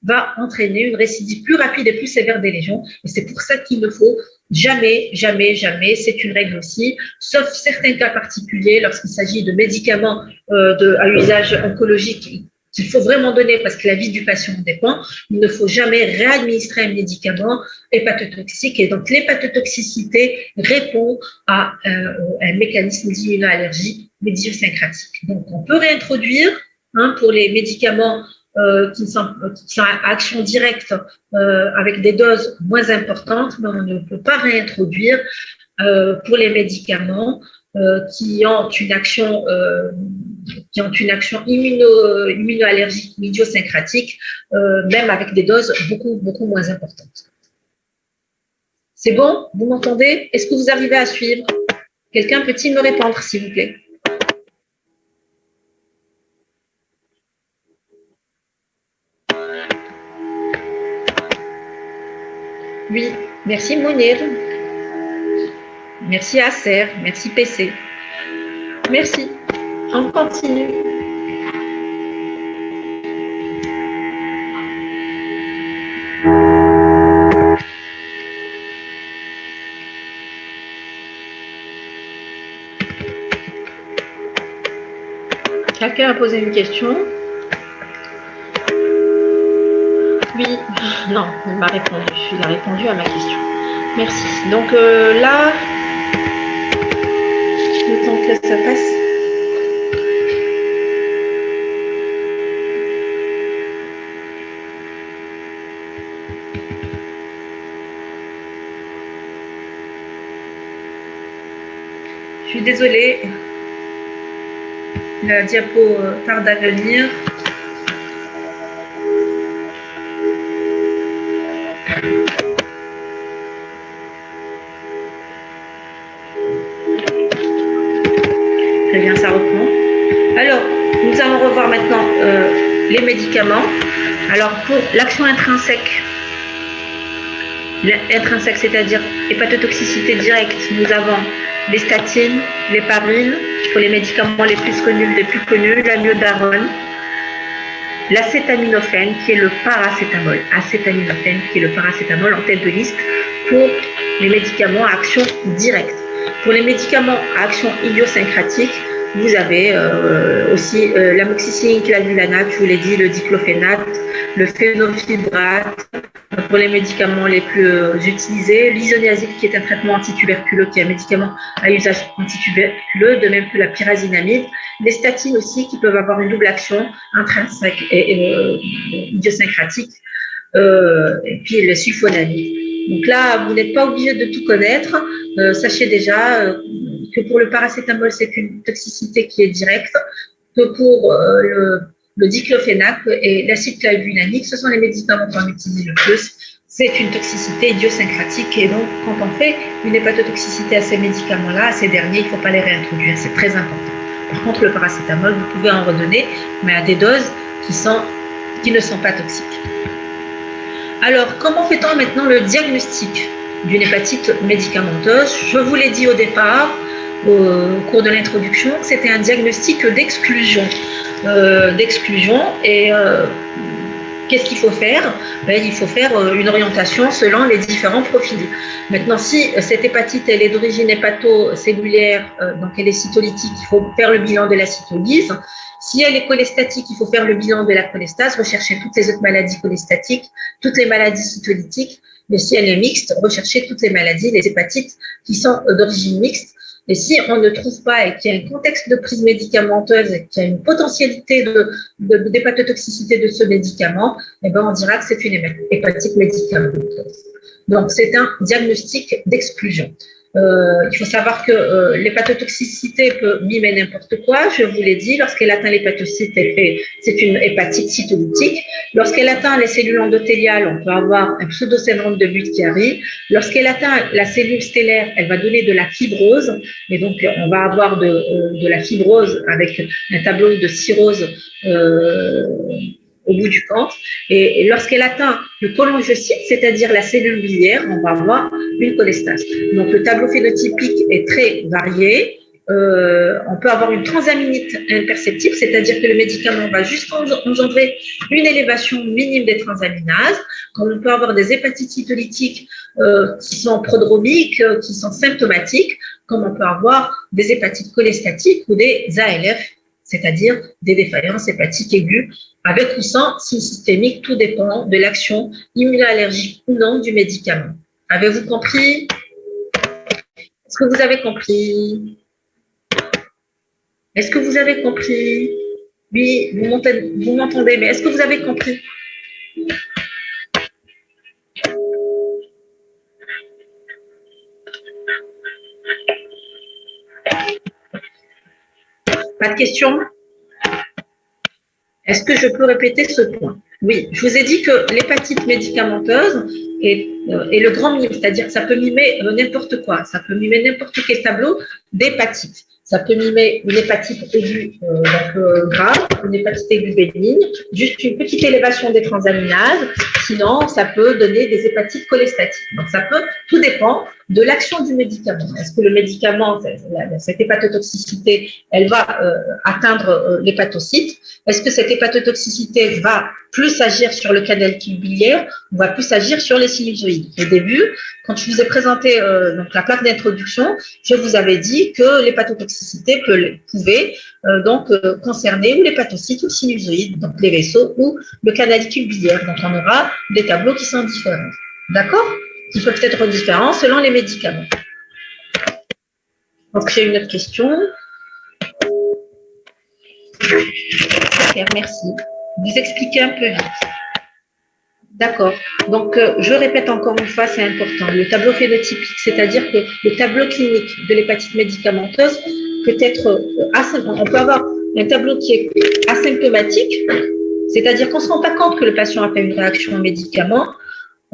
va entraîner une récidive plus rapide et plus sévère des lésions. Et c'est pour ça qu'il ne faut jamais, c'est une règle aussi, sauf certains cas particuliers, lorsqu'il s'agit de médicaments à usage oncologique qu'il faut vraiment donner parce que la vie du patient dépend, il ne faut jamais réadministrer un médicament hépatotoxique. Et donc, l'hépatotoxicité répond à un mécanisme d'immunoallergie médiosyncratique. Donc, on peut réintroduire pour les médicaments qui sont à action directe avec des doses moins importantes, mais on ne peut pas réintroduire pour les médicaments qui ont une action immunoallergique médiosyncratique, même avec des doses beaucoup moins importantes. C'est bon? Vous m'entendez? Est-ce que vous arrivez à suivre? Quelqu'un peut-il me répondre, s'il vous plaît? Oui, merci Mounir. Merci Acer, merci PC. Merci. On continue. Quelqu'un a posé une question? Oui, non, il m'a répondu. Il a répondu à ma question. Merci. Donc là, le temps que ça passe. Je suis désolée. La diapo tarde à venir. Très bien, ça reprend. Alors, nous allons revoir maintenant les médicaments. Alors, pour l'action intrinsèque, c'est-à-dire hépatotoxicité directe, nous avons les statines, l'héparine, pour les médicaments les plus connus, l'amiodarone, l'acétaminophène, qui est le paracétamol. Acétaminophène, qui est le paracétamol en tête de liste pour les médicaments à action directe. Pour les médicaments à action idiosyncratique, vous avez aussi l'amoxicilline clavulanate, je vous l'ai dit, le diclofénate, le phénofibrate. Pour les médicaments les plus utilisés, l'isoniazide qui est un traitement antituberculeux, qui est un médicament à usage antituberculeux, de même que la pyrazinamide, les statines aussi qui peuvent avoir une double action intrinsèque et idiosyncratique, et puis le sulfonamide. Donc là, vous n'êtes pas obligé de tout connaître. Sachez déjà que pour le paracétamol, c'est une toxicité qui est directe, que pour le diclofénac et l'acide clavulanique, ce sont les médicaments qu'on utilise le plus. C'est une toxicité idiosyncratique et donc quand on fait une hépatotoxicité à ces médicaments-là, à ces derniers, il ne faut pas les réintroduire, c'est très important. Par contre, le paracétamol, vous pouvez en redonner, mais à des doses qui ne sont pas toxiques. Alors, comment fait-on maintenant le diagnostic d'une hépatite médicamenteuse? Je vous l'ai dit au départ, au cours de l'introduction, c'était un diagnostic d'exclusion. Et qu'est-ce qu'il faut faire? Il faut faire une orientation selon les différents profils. Maintenant, si cette hépatite elle est d'origine hépatocellulaire, donc elle est cytolytique, il faut faire le bilan de la cytolyse. Si elle est cholestatique, il faut faire le bilan de la cholestase, rechercher toutes les autres maladies cholestatiques, toutes les maladies cytolytiques. Mais si elle est mixte, rechercher toutes les maladies, les hépatites qui sont d'origine mixte. Et si on ne trouve pas et qu'il y a un contexte de prise médicamenteuse et qu'il y a une potentialité d'hépatotoxicité de ce médicament, eh ben on dira que c'est une hépatite médicamenteuse. Donc, c'est un diagnostic d'exclusion. Il faut savoir que l'hépatotoxicité peut mimer n'importe quoi. Je vous l'ai dit, lorsqu'elle atteint l'hépatocyte, c'est une hépatite cytolytique. Lorsqu'elle atteint les cellules endothéliales, on peut avoir un pseudo-syndrome de Budd-Chiari. Lorsqu'elle atteint la cellule stellaire, elle va donner de la fibrose. Et donc, on va avoir de la fibrose avec un tableau de cirrhose au bout du camp. Et lorsqu'elle atteint le cholangiocyte, c'est-à-dire la cellule biliaire, on va avoir une cholestase. Donc, le tableau phénotypique est très varié. On peut avoir une transaminite imperceptible, c'est-à-dire que le médicament va juste engendrer une élévation minime des transaminases. Comme on peut avoir des hépatites cytolytiques qui sont prodromiques, qui sont symptomatiques, comme on peut avoir des hépatites cholestatiques ou des ALF, c'est-à-dire des défaillances hépatiques aiguës Avec ou sans signe systémique, tout dépend de l'action immunoallergique ou non du médicament. Avez-vous compris? Est-ce que vous avez compris? Est-ce que vous avez compris? Oui, vous m'entendez, mais est-ce que vous avez compris? Pas de questions? Est-ce que je peux répéter ce point? Oui, je vous ai dit que l'hépatite médicamenteuse est le grand mime, c'est-à-dire que ça peut mimer n'importe quoi, ça peut mimer n'importe quel tableau d'hépatite. Ça peut mimer une hépatite aiguë grave, une hépatite aiguë bénigne, juste une petite élévation des transaminases. Sinon, ça peut donner des hépatites cholestatiques. Donc, tout dépend de l'action du médicament. Est-ce que le médicament, cette hépatotoxicité, elle va atteindre l'hépatocyte? Est-ce que cette hépatotoxicité va plus agir sur le canal biliaire ou va plus agir sur les sinusoïdes? Au début, quand je vous ai présenté donc la plaque d'introduction, je vous avais dit que l'hépatotoxicité pouvait concerner ou l'hépatocyte ou le sinusoïde, donc les vaisseaux ou le canalicule biliaire. Donc on aura des tableaux qui sont différents. D'accord? Qui peuvent être différents selon les médicaments. Donc j'ai une autre question. Super, merci. Vous expliquez un peu vite. D'accord. Donc, je répète encore une fois, c'est important. Le tableau phénotypique, c'est-à-dire que le tableau clinique de l'hépatite médicamenteuse peut être on peut avoir un tableau qui est asymptomatique, c'est-à-dire qu'on ne se rend pas compte que le patient a fait une réaction au médicament.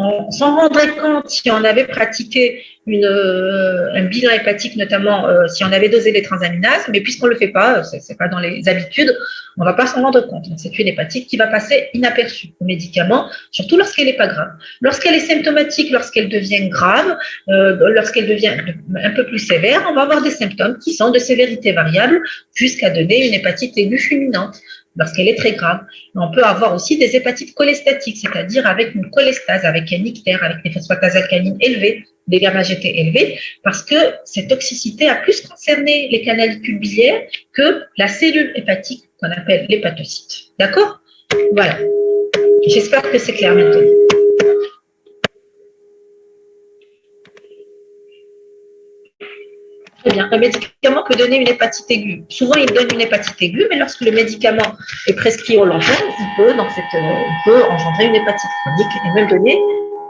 On s'en rendrait compte si on avait pratiqué un bilan hépatique, notamment si on avait dosé les transaminases, mais puisqu'on ne le fait pas, c'est pas dans les habitudes, on ne va pas s'en rendre compte. C'est une hépatite qui va passer inaperçue au médicament, surtout lorsqu'elle n'est pas grave. Lorsqu'elle est symptomatique, lorsqu'elle devient grave, lorsqu'elle devient un peu plus sévère, on va avoir des symptômes qui sont de sévérité variable jusqu'à donner une hépatite aiguë fulminante lorsqu'elle est très grave. On peut avoir aussi des hépatites cholestatiques, c'est-à-dire avec une cholestase, avec un ictère, avec des phosphatases alcalines élevées, des gamma-GT élevés, parce que cette toxicité a plus concerné les canalicules biliaires que la cellule hépatique qu'on appelle l'hépatocyte. D'accord? Voilà. J'espère que c'est clair maintenant. Très bien. Un médicament peut donner une hépatite aiguë. Souvent, il donne une hépatite aiguë, mais lorsque le médicament est prescrit au long terme, il peut engendrer une hépatite chronique et même donner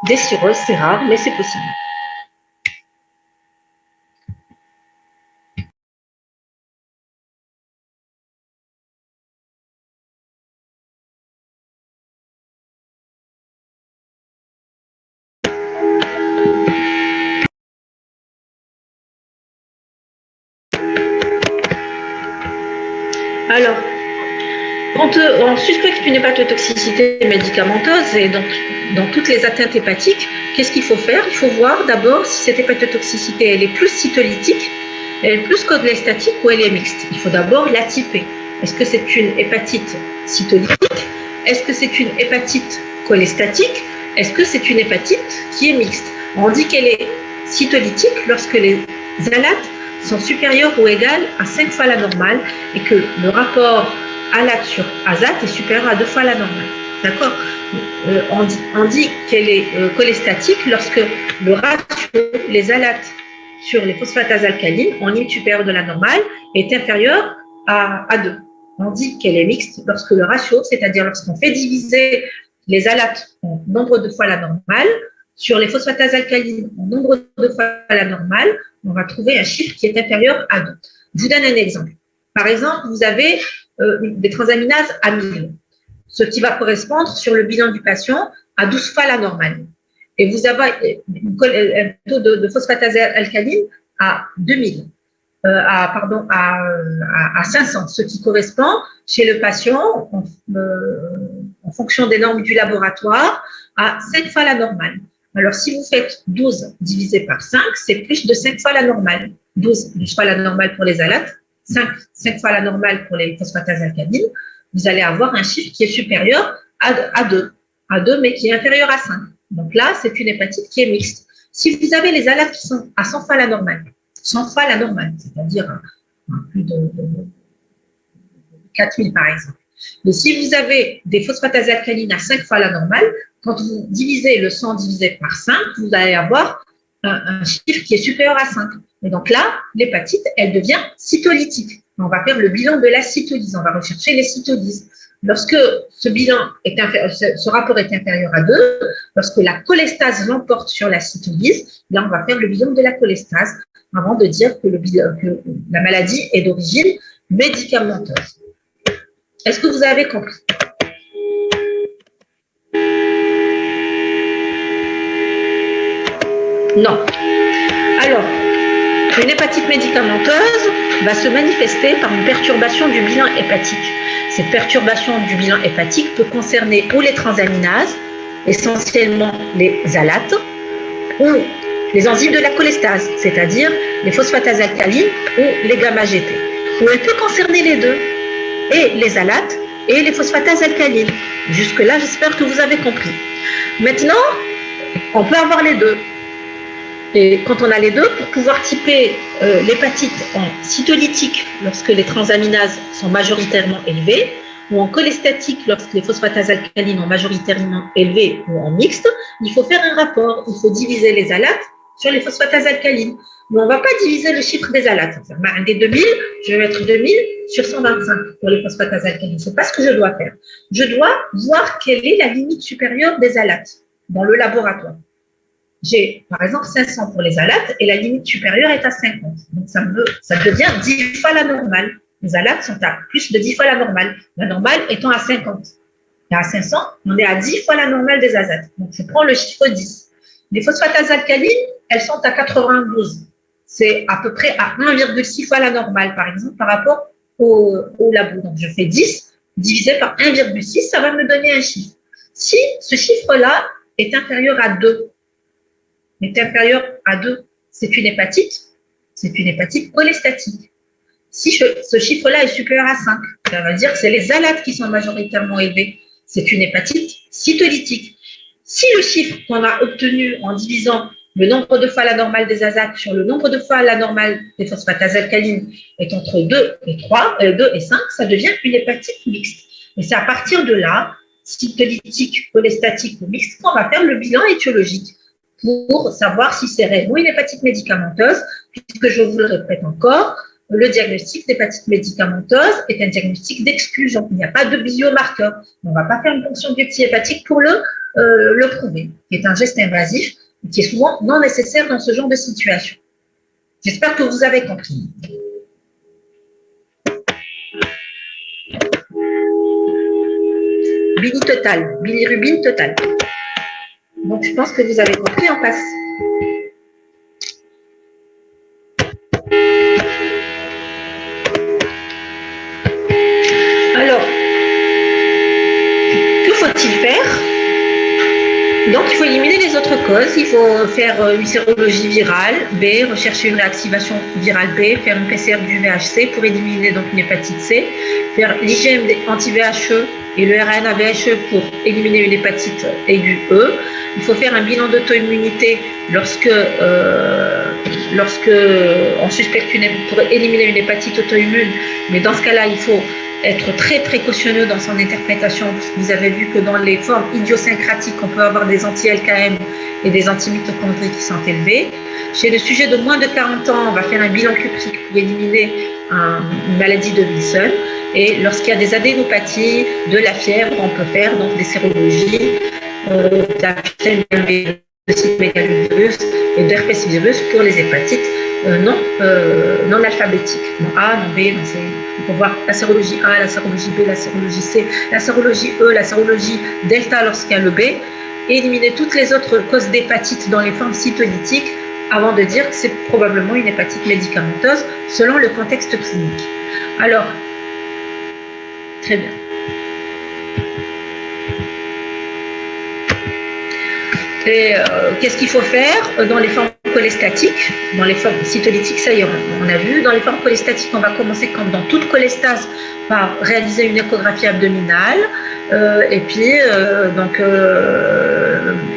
des cirrhoses. C'est rare, mais c'est possible. Alors, quand on suspecte une hépatotoxicité médicamenteuse et donc dans toutes les atteintes hépatiques, qu'est-ce qu'il faut faire? Il faut voir d'abord si cette hépatotoxicité elle est plus cytolytique, elle est plus cholestatique ou elle est mixte. Il faut d'abord la typer. Est-ce que c'est une hépatite cytolytique? Est-ce que c'est une hépatite cholestatique? Est-ce que c'est une hépatite qui est mixte? On dit qu'elle est cytolytique lorsque les alates sont supérieures ou égales à 5 fois la normale et que le rapport alate sur azate est supérieur à 2 fois la normale. D'accord? On dit qu'elle est cholestatique lorsque le ratio, les alates sur les phosphatases alcalines en limite supérieure de la normale est inférieur à 2. On dit qu'elle est mixte lorsque le ratio, c'est-à-dire lorsqu'on fait diviser les alates en nombre de fois la normale sur les phosphatases alcalines en nombre de fois la normale, on va trouver un chiffre qui est inférieur à 2. Je vous donne un exemple. Par exemple, vous avez des transaminases à 1000, ce qui va correspondre sur le bilan du patient à 12 fois la normale. Et vous avez un taux de phosphatase alcaline à 2000, à 500, ce qui correspond chez le patient, en fonction des normes du laboratoire, à 5 fois la normale. Alors, si vous faites 12 divisé par 5, c'est plus de 5 fois la normale. 12 fois la normale pour les alates, 5 fois la normale pour les phosphatases alcalines, vous allez avoir un chiffre qui est supérieur à 2, mais qui est inférieur à 5. Donc là, c'est une hépatite qui est mixte. Si vous avez les alates qui sont à 100 fois la normale, 100 fois la normale, c'est-à-dire plus de 4000 par exemple, Mais si vous avez des phosphatases alcalines à 5 fois la normale, quand vous divisez le sang divisé par 5, vous allez avoir un chiffre qui est supérieur à 5. Et donc là, l'hépatite, elle devient cytolytique. On va faire le bilan de la cytolyse, on va rechercher les cytolyses. Lorsque ce rapport est inférieur à 2, lorsque la cholestase l'emporte sur la cytolyse, là, on va faire le bilan de la cholestase avant de dire que la maladie est d'origine médicamenteuse. Est-ce que vous avez compris? Non. Alors, une hépatite médicamenteuse va se manifester par une perturbation du bilan hépatique. Cette perturbation du bilan hépatique peut concerner ou les transaminases, essentiellement les alates, ou les enzymes de la cholestase, c'est-à-dire les phosphatases alcalines ou les gamma-GT. Ou elle peut concerner les deux, et les alates et les phosphatases alcalines. Jusque-là, j'espère que vous avez compris. Maintenant, on peut avoir les deux. Et quand on a les deux, pour pouvoir typer l'hépatite en cytolytique lorsque les transaminases sont majoritairement élevées, ou en cholestatique lorsque les phosphatases alcalines sont majoritairement élevées ou en mixte, il faut faire un rapport. Il faut diviser les alates sur les phosphatases alcalines. Mais on ne va pas diviser le chiffre des alates. Des 2000, je vais mettre 2000 sur 125 pour les phosphatases alcalines. Ce n'est pas ce que je dois faire. Je dois voir quelle est la limite supérieure des alates dans le laboratoire. J'ai, par exemple, 500 pour les alates et la limite supérieure est à 50. Donc, ça devient 10 fois la normale. Les alates sont à plus de 10 fois la normale étant à 50. Et à 500, on est à 10 fois la normale des azates. Donc, je prends le chiffre 10. Les phosphatases alcalines, elles sont à 92. C'est à peu près à 1,6 fois la normale, par exemple, par rapport au labo. Donc, je fais 10 divisé par 1,6, ça va me donner un chiffre. Si ce chiffre-là est inférieur à 2, c'est une hépatite cholestatique. Si ce chiffre-là est supérieur à 5, ça veut dire que c'est les alates qui sont majoritairement élevés. C'est une hépatite cytolytique. Si le chiffre qu'on a obtenu en divisant le nombre de fois la normale des azates sur le nombre de fois la normale des phosphatases alcalines est entre 2 et 5, ça devient une hépatite mixte. Et c'est à partir de là, cytolytique, cholestatique ou mixte, qu'on va faire le bilan étiologique pour savoir si c'est réellement une hépatite médicamenteuse, puisque je vous le répète encore, le diagnostic d'hépatite médicamenteuse est un diagnostic d'exclusion. Il n'y a pas de biomarqueur. On ne va pas faire une fonction biopsie hépatique pour le prouver, qui est un geste invasif qui est souvent non nécessaire dans ce genre de situation. J'espère que vous avez compris. Bilirubine totale. Donc, je pense que vous avez compris, on passe. Alors, que faut-il faire? Donc, il faut éliminer les autres causes. Il faut faire une sérologie virale B, rechercher une réactivation virale B, faire une PCR du VHC pour éliminer donc une hépatite C, faire l'IgM anti-VHE et le RNA-VHE pour éliminer une hépatite aiguë E. Il faut faire un bilan d'auto-immunité lorsque on suspecte pour éliminer une hépatite auto-immune, mais dans ce cas-là, il faut être très précautionneux dans son interprétation, parce que vous avez vu que dans les formes idiosyncratiques, on peut avoir des anti-LKM et des anti-mitochondries qui sont élevés. Chez le sujet de moins de 40 ans, on va faire un bilan cuprique pour éliminer une maladie de Wilson. Et lorsqu'il y a des adénopathies, de la fièvre, on peut faire donc des sérologies de cytomégalovirus et d'herpesvirus pour les hépatites non alphabétiques. Non A, non B, non C. Il faut voir la sérologie A, la sérologie B, la sérologie C, la sérologie E, la sérologie delta lorsqu'il y a le B, et éliminer toutes les autres causes d'hépatite dans les formes cytolytiques avant de dire que c'est probablement une hépatite médicamenteuse selon le contexte clinique. Alors, très bien. Et qu'est-ce qu'il faut faire dans les formes cholestatique, dans les formes cytolytiques, ça y est, on a vu. Dans les formes cholestatiques, on va commencer comme dans toute cholestase par réaliser une échographie abdominale. Et puis,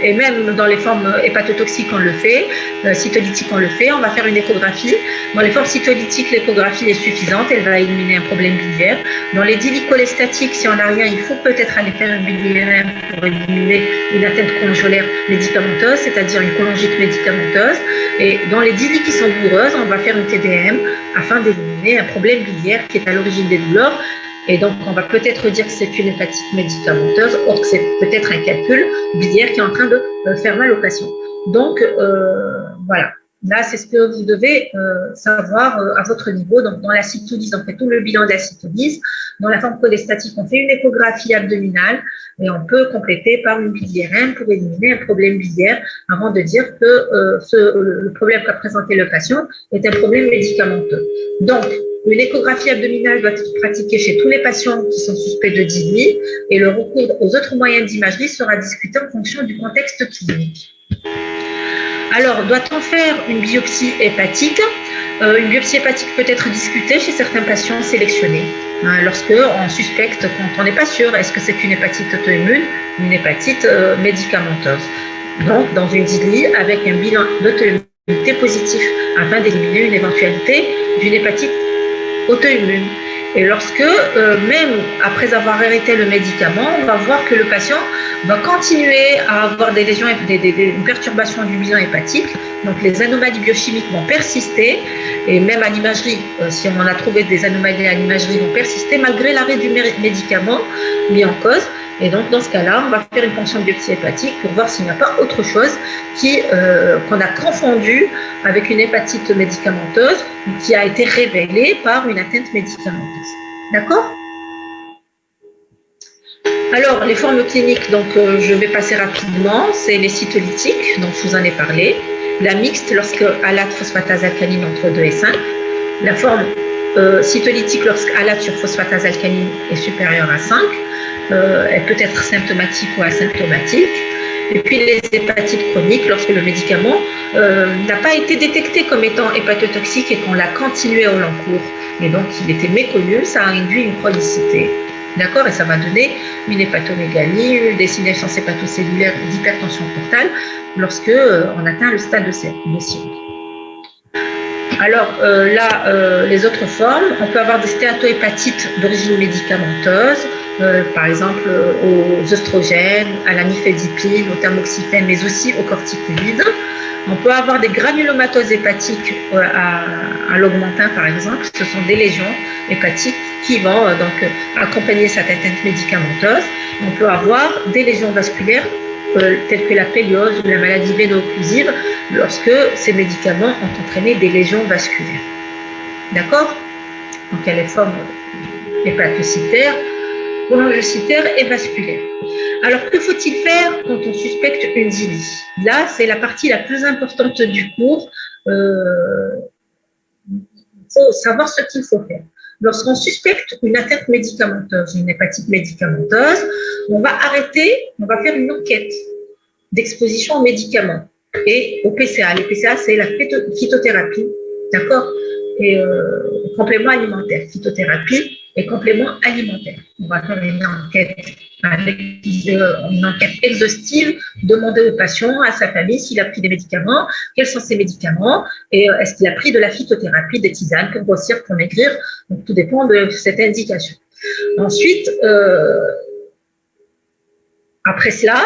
et même dans les formes hépatotoxiques, on le fait, cytolytiques, on le fait, on va faire une échographie. Dans les formes cytolytiques, l'échographie est suffisante, elle va éliminer un problème biliaire. Dans les dilies cholestatiques, si on n'a rien, il faut peut-être aller faire une biliaire pour éliminer une atteinte congélaire médicamenteuse, c'est-à-dire une cholangite médicamenteuse. Et dans les dilies qui sont douloureuses, on va faire une TDM afin d'éliminer un problème biliaire qui est à l'origine des douleurs. Et donc, on va peut-être dire que c'est une hépatite médicamenteuse, or que c'est peut-être un calcul biliaire qui est en train de faire mal au patient. Donc, voilà. Là, c'est ce que vous devez savoir à votre niveau. Donc, dans la cytolyse, on fait tout le bilan de la cytolyse. Dans la forme cholestatique, on fait une échographie abdominale et on peut compléter par une biliaire pour éliminer un problème biliaire avant de dire que le problème qu'a présenté le patient est un problème médicamenteux. Donc, une échographie abdominale doit être pratiquée chez tous les patients qui sont suspects de dylie et le recours aux autres moyens d'imagerie sera discuté en fonction du contexte clinique. Alors, doit-on faire une biopsie hépatique? Une biopsie hépatique peut être discutée chez certains patients sélectionnés. Lorsque on suspecte, quand on n'est pas sûr, est-ce que c'est une hépatite auto-immune ou une hépatite médicamenteuse. Donc, dans une dylie avec un bilan d'auto-immunité positif afin d'éliminer une éventualité d'une hépatite auto-immune. Et lorsque, même après avoir arrêté le médicament, on va voir que le patient va continuer à avoir des lésions, une perturbation du bilan hépatique. Donc, les anomalies biochimiques vont persister et même à l'imagerie, si on a trouvé des anomalies à l'imagerie, vont persister malgré l'arrêt du médicament mis en cause. Et donc, dans ce cas-là, on va faire une fonction de biopsie hépatique pour voir s'il n'y a pas autre chose qu'on a confondu avec une hépatite médicamenteuse qui a été révélée par une atteinte médicamenteuse. D'accord? Alors, les formes cliniques, donc je vais passer rapidement, c'est les cytolytiques, dont je vous en ai parlé. La mixte, lorsque alate phosphatase alcaline entre 2 et 5. La forme cytolytique, lorsque alate sur phosphatase alcaline est supérieure à 5. Elle peut être symptomatique ou asymptomatique. Et puis les hépatites chroniques, lorsque le médicament n'a pas été détecté comme étant hépatotoxique et qu'on l'a continué au long cours. Et donc il était méconnu, ça a induit une chronicité. D'accord? Et ça va donner une hépatomégalie, des sénescences hépatocellulaires, d'hypertension portale lorsque on atteint le stade de cirrhose. Alors là, les autres formes, on peut avoir des stéatohépatites d'origine médicamenteuse, par exemple aux oestrogènes, à la nifedipine, au tamoxifène, mais aussi aux corticoïdes. On peut avoir des granulomatoses hépatiques à l'augmentin, par exemple. Ce sont des lésions hépatiques qui vont donc accompagner cette atteinte médicamenteuse. On peut avoir des lésions vasculaires telles que la péliose ou la maladie véno-occlusive lorsque ces médicaments ont entraîné des lésions vasculaires. D'accord? Donc il y a les formes hépatocytaires, cholangiocytaires et vasculaires. Alors, que faut-il faire quand on suspecte une dylie? Là, c'est la partie la plus importante du cours. Il faut savoir ce qu'il faut faire. Lorsqu'on suspecte une atteinte médicamenteuse, une hépatite médicamenteuse, on va faire une enquête d'exposition aux médicaments et au PCA. Les PCA, c'est la phytothérapie, d'accord? Et complément alimentaire, phytothérapie et complément alimentaire. On va faire une enquête exhaustive, demander au patient, à sa famille, s'il a pris des médicaments, quels sont ces médicaments, et est-ce qu'il a pris de la phytothérapie, des tisanes pour grossir, pour maigrir. Donc, tout dépend de cette indication. Ensuite, après cela,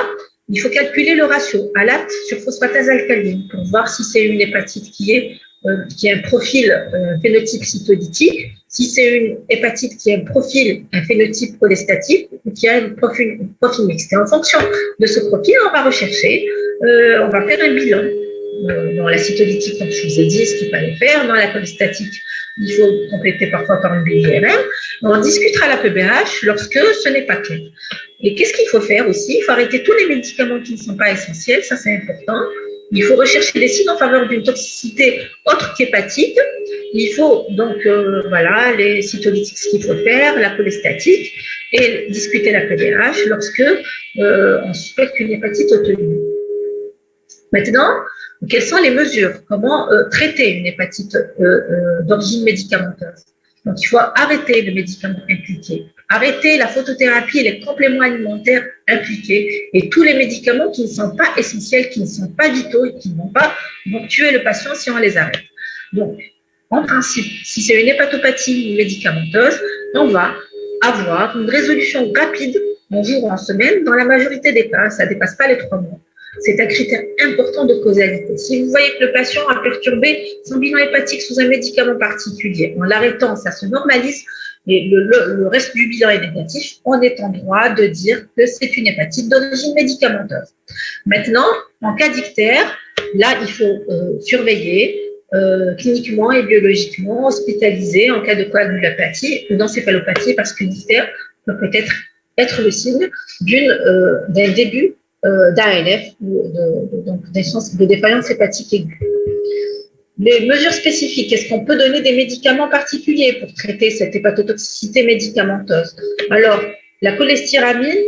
il faut calculer le ratio alate sur phosphatase alcaline pour voir si c'est une hépatite qui a un profil phénotype cytolytique, si c'est une hépatite qui a un phénotype cholestatique ou qui a un profil mixte. Et en fonction de ce profil, on va rechercher, on va faire un bilan. Dans la cytolytique, comme je vous ai dit, ce qu'il fallait faire. Dans la cholestatique, il faut compléter parfois par une BIRM. On discutera la PBH lorsque ce n'est pas clair. Et qu'est-ce qu'il faut faire aussi? Il faut arrêter tous les médicaments qui ne sont pas essentiels, ça c'est important. Il faut rechercher des signes en faveur d'une toxicité autre qu'hépatique. Il faut donc, les cytolytiques, ce qu'il faut faire, la cholestatique, et discuter la PDH lorsque on suspecte une hépatite auto-immune. Maintenant, quelles sont les mesures? Comment traiter une hépatite d'origine médicamenteuse? Donc, il faut arrêter le médicament impliqué, arrêter la photothérapie et les compléments alimentaires impliqués et tous les médicaments qui ne sont pas essentiels, qui ne sont pas vitaux et qui vont tuer le patient si on les arrête. Donc, en principe, si c'est une hépatopathie médicamenteuse, on va avoir une résolution rapide en jour ou en semaine. Dans la majorité des cas, ça ne dépasse pas les 3 mois. C'est un critère important de causalité. Si vous voyez que le patient a perturbé son bilan hépatique sous un médicament particulier, en l'arrêtant, ça se normalise et le reste du bilan est négatif, on est en droit de dire que c'est une hépatite d'origine médicamenteuse. Maintenant, en cas d'ictère, là, il faut surveiller cliniquement et biologiquement, hospitaliser en cas de coagulopathie ou d'encéphalopathie parce que l'ictère peut peut-être être le signe d'un début d'ALF, donc de défaillance hépatique aiguë. Les mesures spécifiques, est-ce qu'on peut donner des médicaments particuliers pour traiter cette hépatotoxicité médicamenteuse? Alors, la cholestéramine,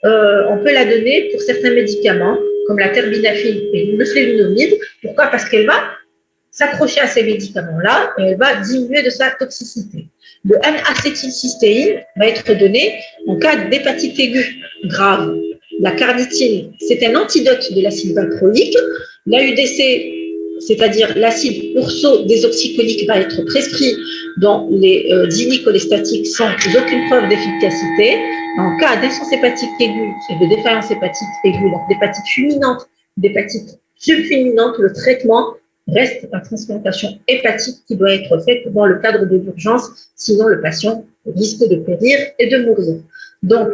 on peut la donner pour certains médicaments, comme la terbinafine et le flévonomide. Pourquoi? Parce qu'elle va s'accrocher à ces médicaments-là et elle va diminuer de sa toxicité. Le N-acétylcystéine va être donné en cas d'hépatite aiguë grave. La carnitine, c'est un antidote de l'acide valproïque. L'AUDC, c'est-à-dire l'acide urso-désoxycholique, va être prescrit dans les dinicolestatiques sans aucune preuve d'efficacité. En cas d'insuffisance hépatique aiguë et de défaillance hépatique aiguë, donc d'hépatite fulminante, d'hépatite subfulminante, le traitement reste la transplantation hépatique qui doit être faite dans le cadre de l'urgence, sinon le patient risque de périr et de mourir. Donc,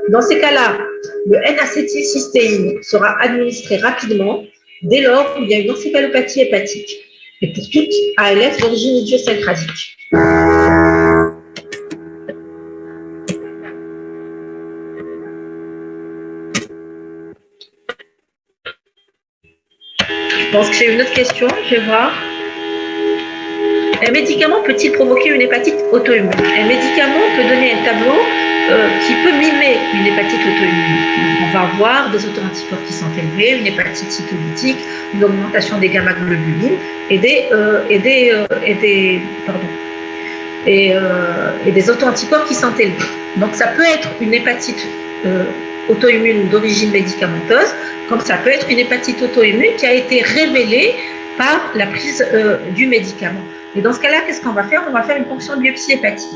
dans ces cas-là, le N-acétylcystéine sera administré rapidement dès lors où il y a une encéphalopathie hépatique et pour toute ALF d'origine idiosyncratique. Je pense que j'ai une autre question, je vais voir. Un médicament peut-il provoquer une hépatite auto-immune? Un médicament peut donner un tableau qui peut mimer une hépatite auto-immune. On va avoir des autoanticorps qui sont élevés, une hépatite cytolytique, une augmentation des gamma-globulines et des autoanticorps qui sont élevés. Donc ça peut être une hépatite auto-immune d'origine médicamenteuse, comme ça peut être une hépatite auto-immune qui a été révélée par la prise du médicament. Et dans ce cas-là, qu'est-ce qu'on va faire? On va faire une ponction de biopsie hépatique.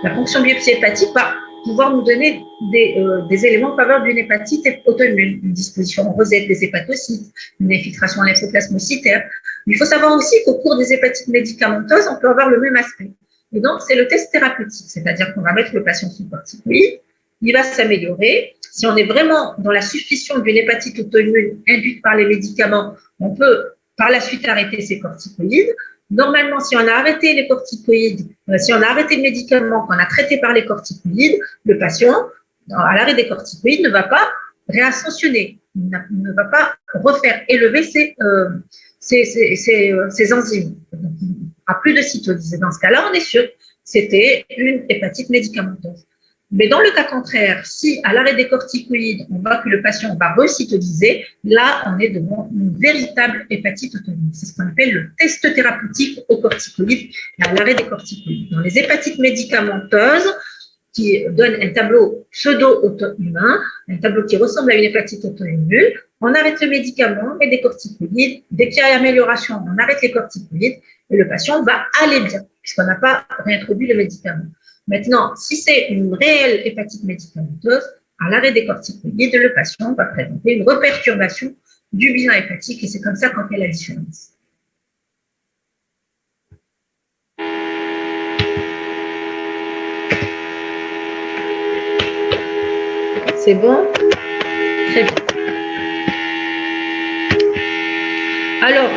La ponction de biopsie hépatique va pouvoir nous donner des éléments en faveur d'une hépatite auto-immune, une disposition en rosette des hépatocytes, une infiltration lymphoplasmocytaire. Il faut savoir aussi qu'au cours des hépatites médicamenteuses, on peut avoir le même aspect. Et donc, c'est le test thérapeutique, c'est-à-dire qu'on va mettre le patient sous corticoïde, il va s'améliorer. Si on est vraiment dans la suspicion d'une hépatite auto-immune induite par les médicaments, on peut par la suite arrêter ces corticoïdes. Normalement, si on a arrêté les corticoïdes, si on a arrêté le médicament qu'on a traité par les corticoïdes, le patient, à l'arrêt des corticoïdes, ne va pas réascensionner, ne va pas refaire élever ses enzymes. Donc, il n'y aura plus de cytolyse. Et dans ce cas-là, on est sûr que c'était une hépatite médicamenteuse. Mais dans le cas contraire, si à l'arrêt des corticoïdes, on voit que le patient va recytolyser, là, on est devant une véritable hépatite auto-immune. C'est ce qu'on appelle le test thérapeutique aux corticoïdes et à l'arrêt des corticoïdes. Dans les hépatites médicamenteuses, qui donnent un tableau pseudo-auto-humain, un tableau qui ressemble à une hépatite auto-immune, on arrête le médicament et des corticoïdes. Dès qu'il y a amélioration, on arrête les corticoïdes et le patient va aller bien, puisqu'on n'a pas réintroduit le médicament. Maintenant, si c'est une réelle hépatite médicamenteuse, à l'arrêt des corticoïdes, le patient va présenter une reperturbation du bilan hépatique et c'est comme ça qu'on fait la différence. C'est bon? Très bien. Alors,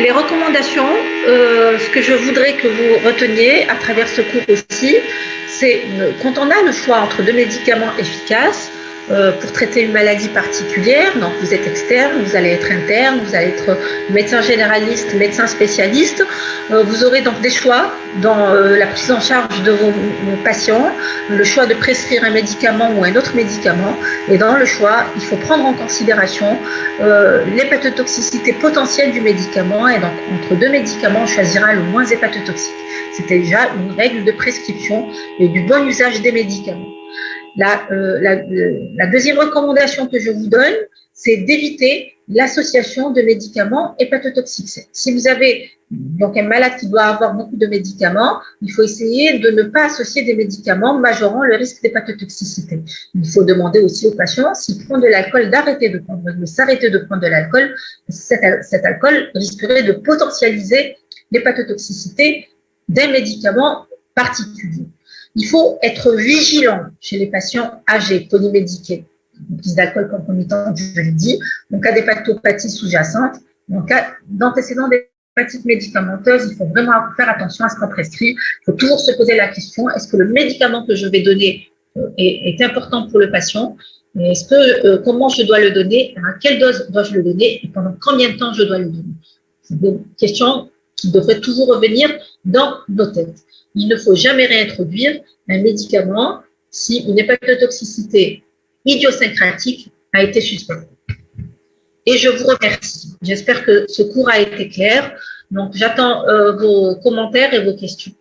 les recommandations, ce que je voudrais que vous reteniez à travers ce cours aussi, c'est quand on a le choix entre deux médicaments efficaces, pour traiter une maladie particulière. Donc, vous êtes externe, vous allez être interne, vous allez être médecin généraliste, médecin spécialiste. Vous aurez donc des choix dans la prise en charge de vos patients, le choix de prescrire un médicament ou un autre médicament. Et dans le choix, il faut prendre en considération l'hépatotoxicité potentielle du médicament. Et donc, entre deux médicaments, on choisira le moins hépatotoxique. C'était déjà une règle de prescription et du bon usage des médicaments. La deuxième recommandation que je vous donne, c'est d'éviter l'association de médicaments hépatotoxiques. Si vous avez donc un malade qui doit avoir beaucoup de médicaments, il faut essayer de ne pas associer des médicaments majorant le risque d'hépatotoxicité. Il faut demander aussi aux patients s'ils prennent de l'alcool de s'arrêter de prendre de l'alcool. Cet alcool risquerait de potentialiser l'hépatotoxicité d'un médicament particulier. Il faut être vigilant chez les patients âgés, polymédiqués, prise d'alcool concomitante, je l'ai dit, en cas d'hépatopathie sous-jacente, en cas d'antécédent d'hépatite médicamenteuse, il faut vraiment faire attention à ce qu'on prescrit. Il faut toujours se poser la question, est-ce que le médicament que je vais donner est important pour le patient? Comment je dois le donner? À quelle dose dois-je le donner? Et pendant combien de temps je dois le donner? C'est des questions qui devraient toujours revenir dans nos têtes. Il ne faut jamais réintroduire un médicament si une hépatotoxicité idiosyncratique a été suspectée. Et je vous remercie. J'espère que ce cours a été clair. Donc, j'attends vos commentaires et vos questions.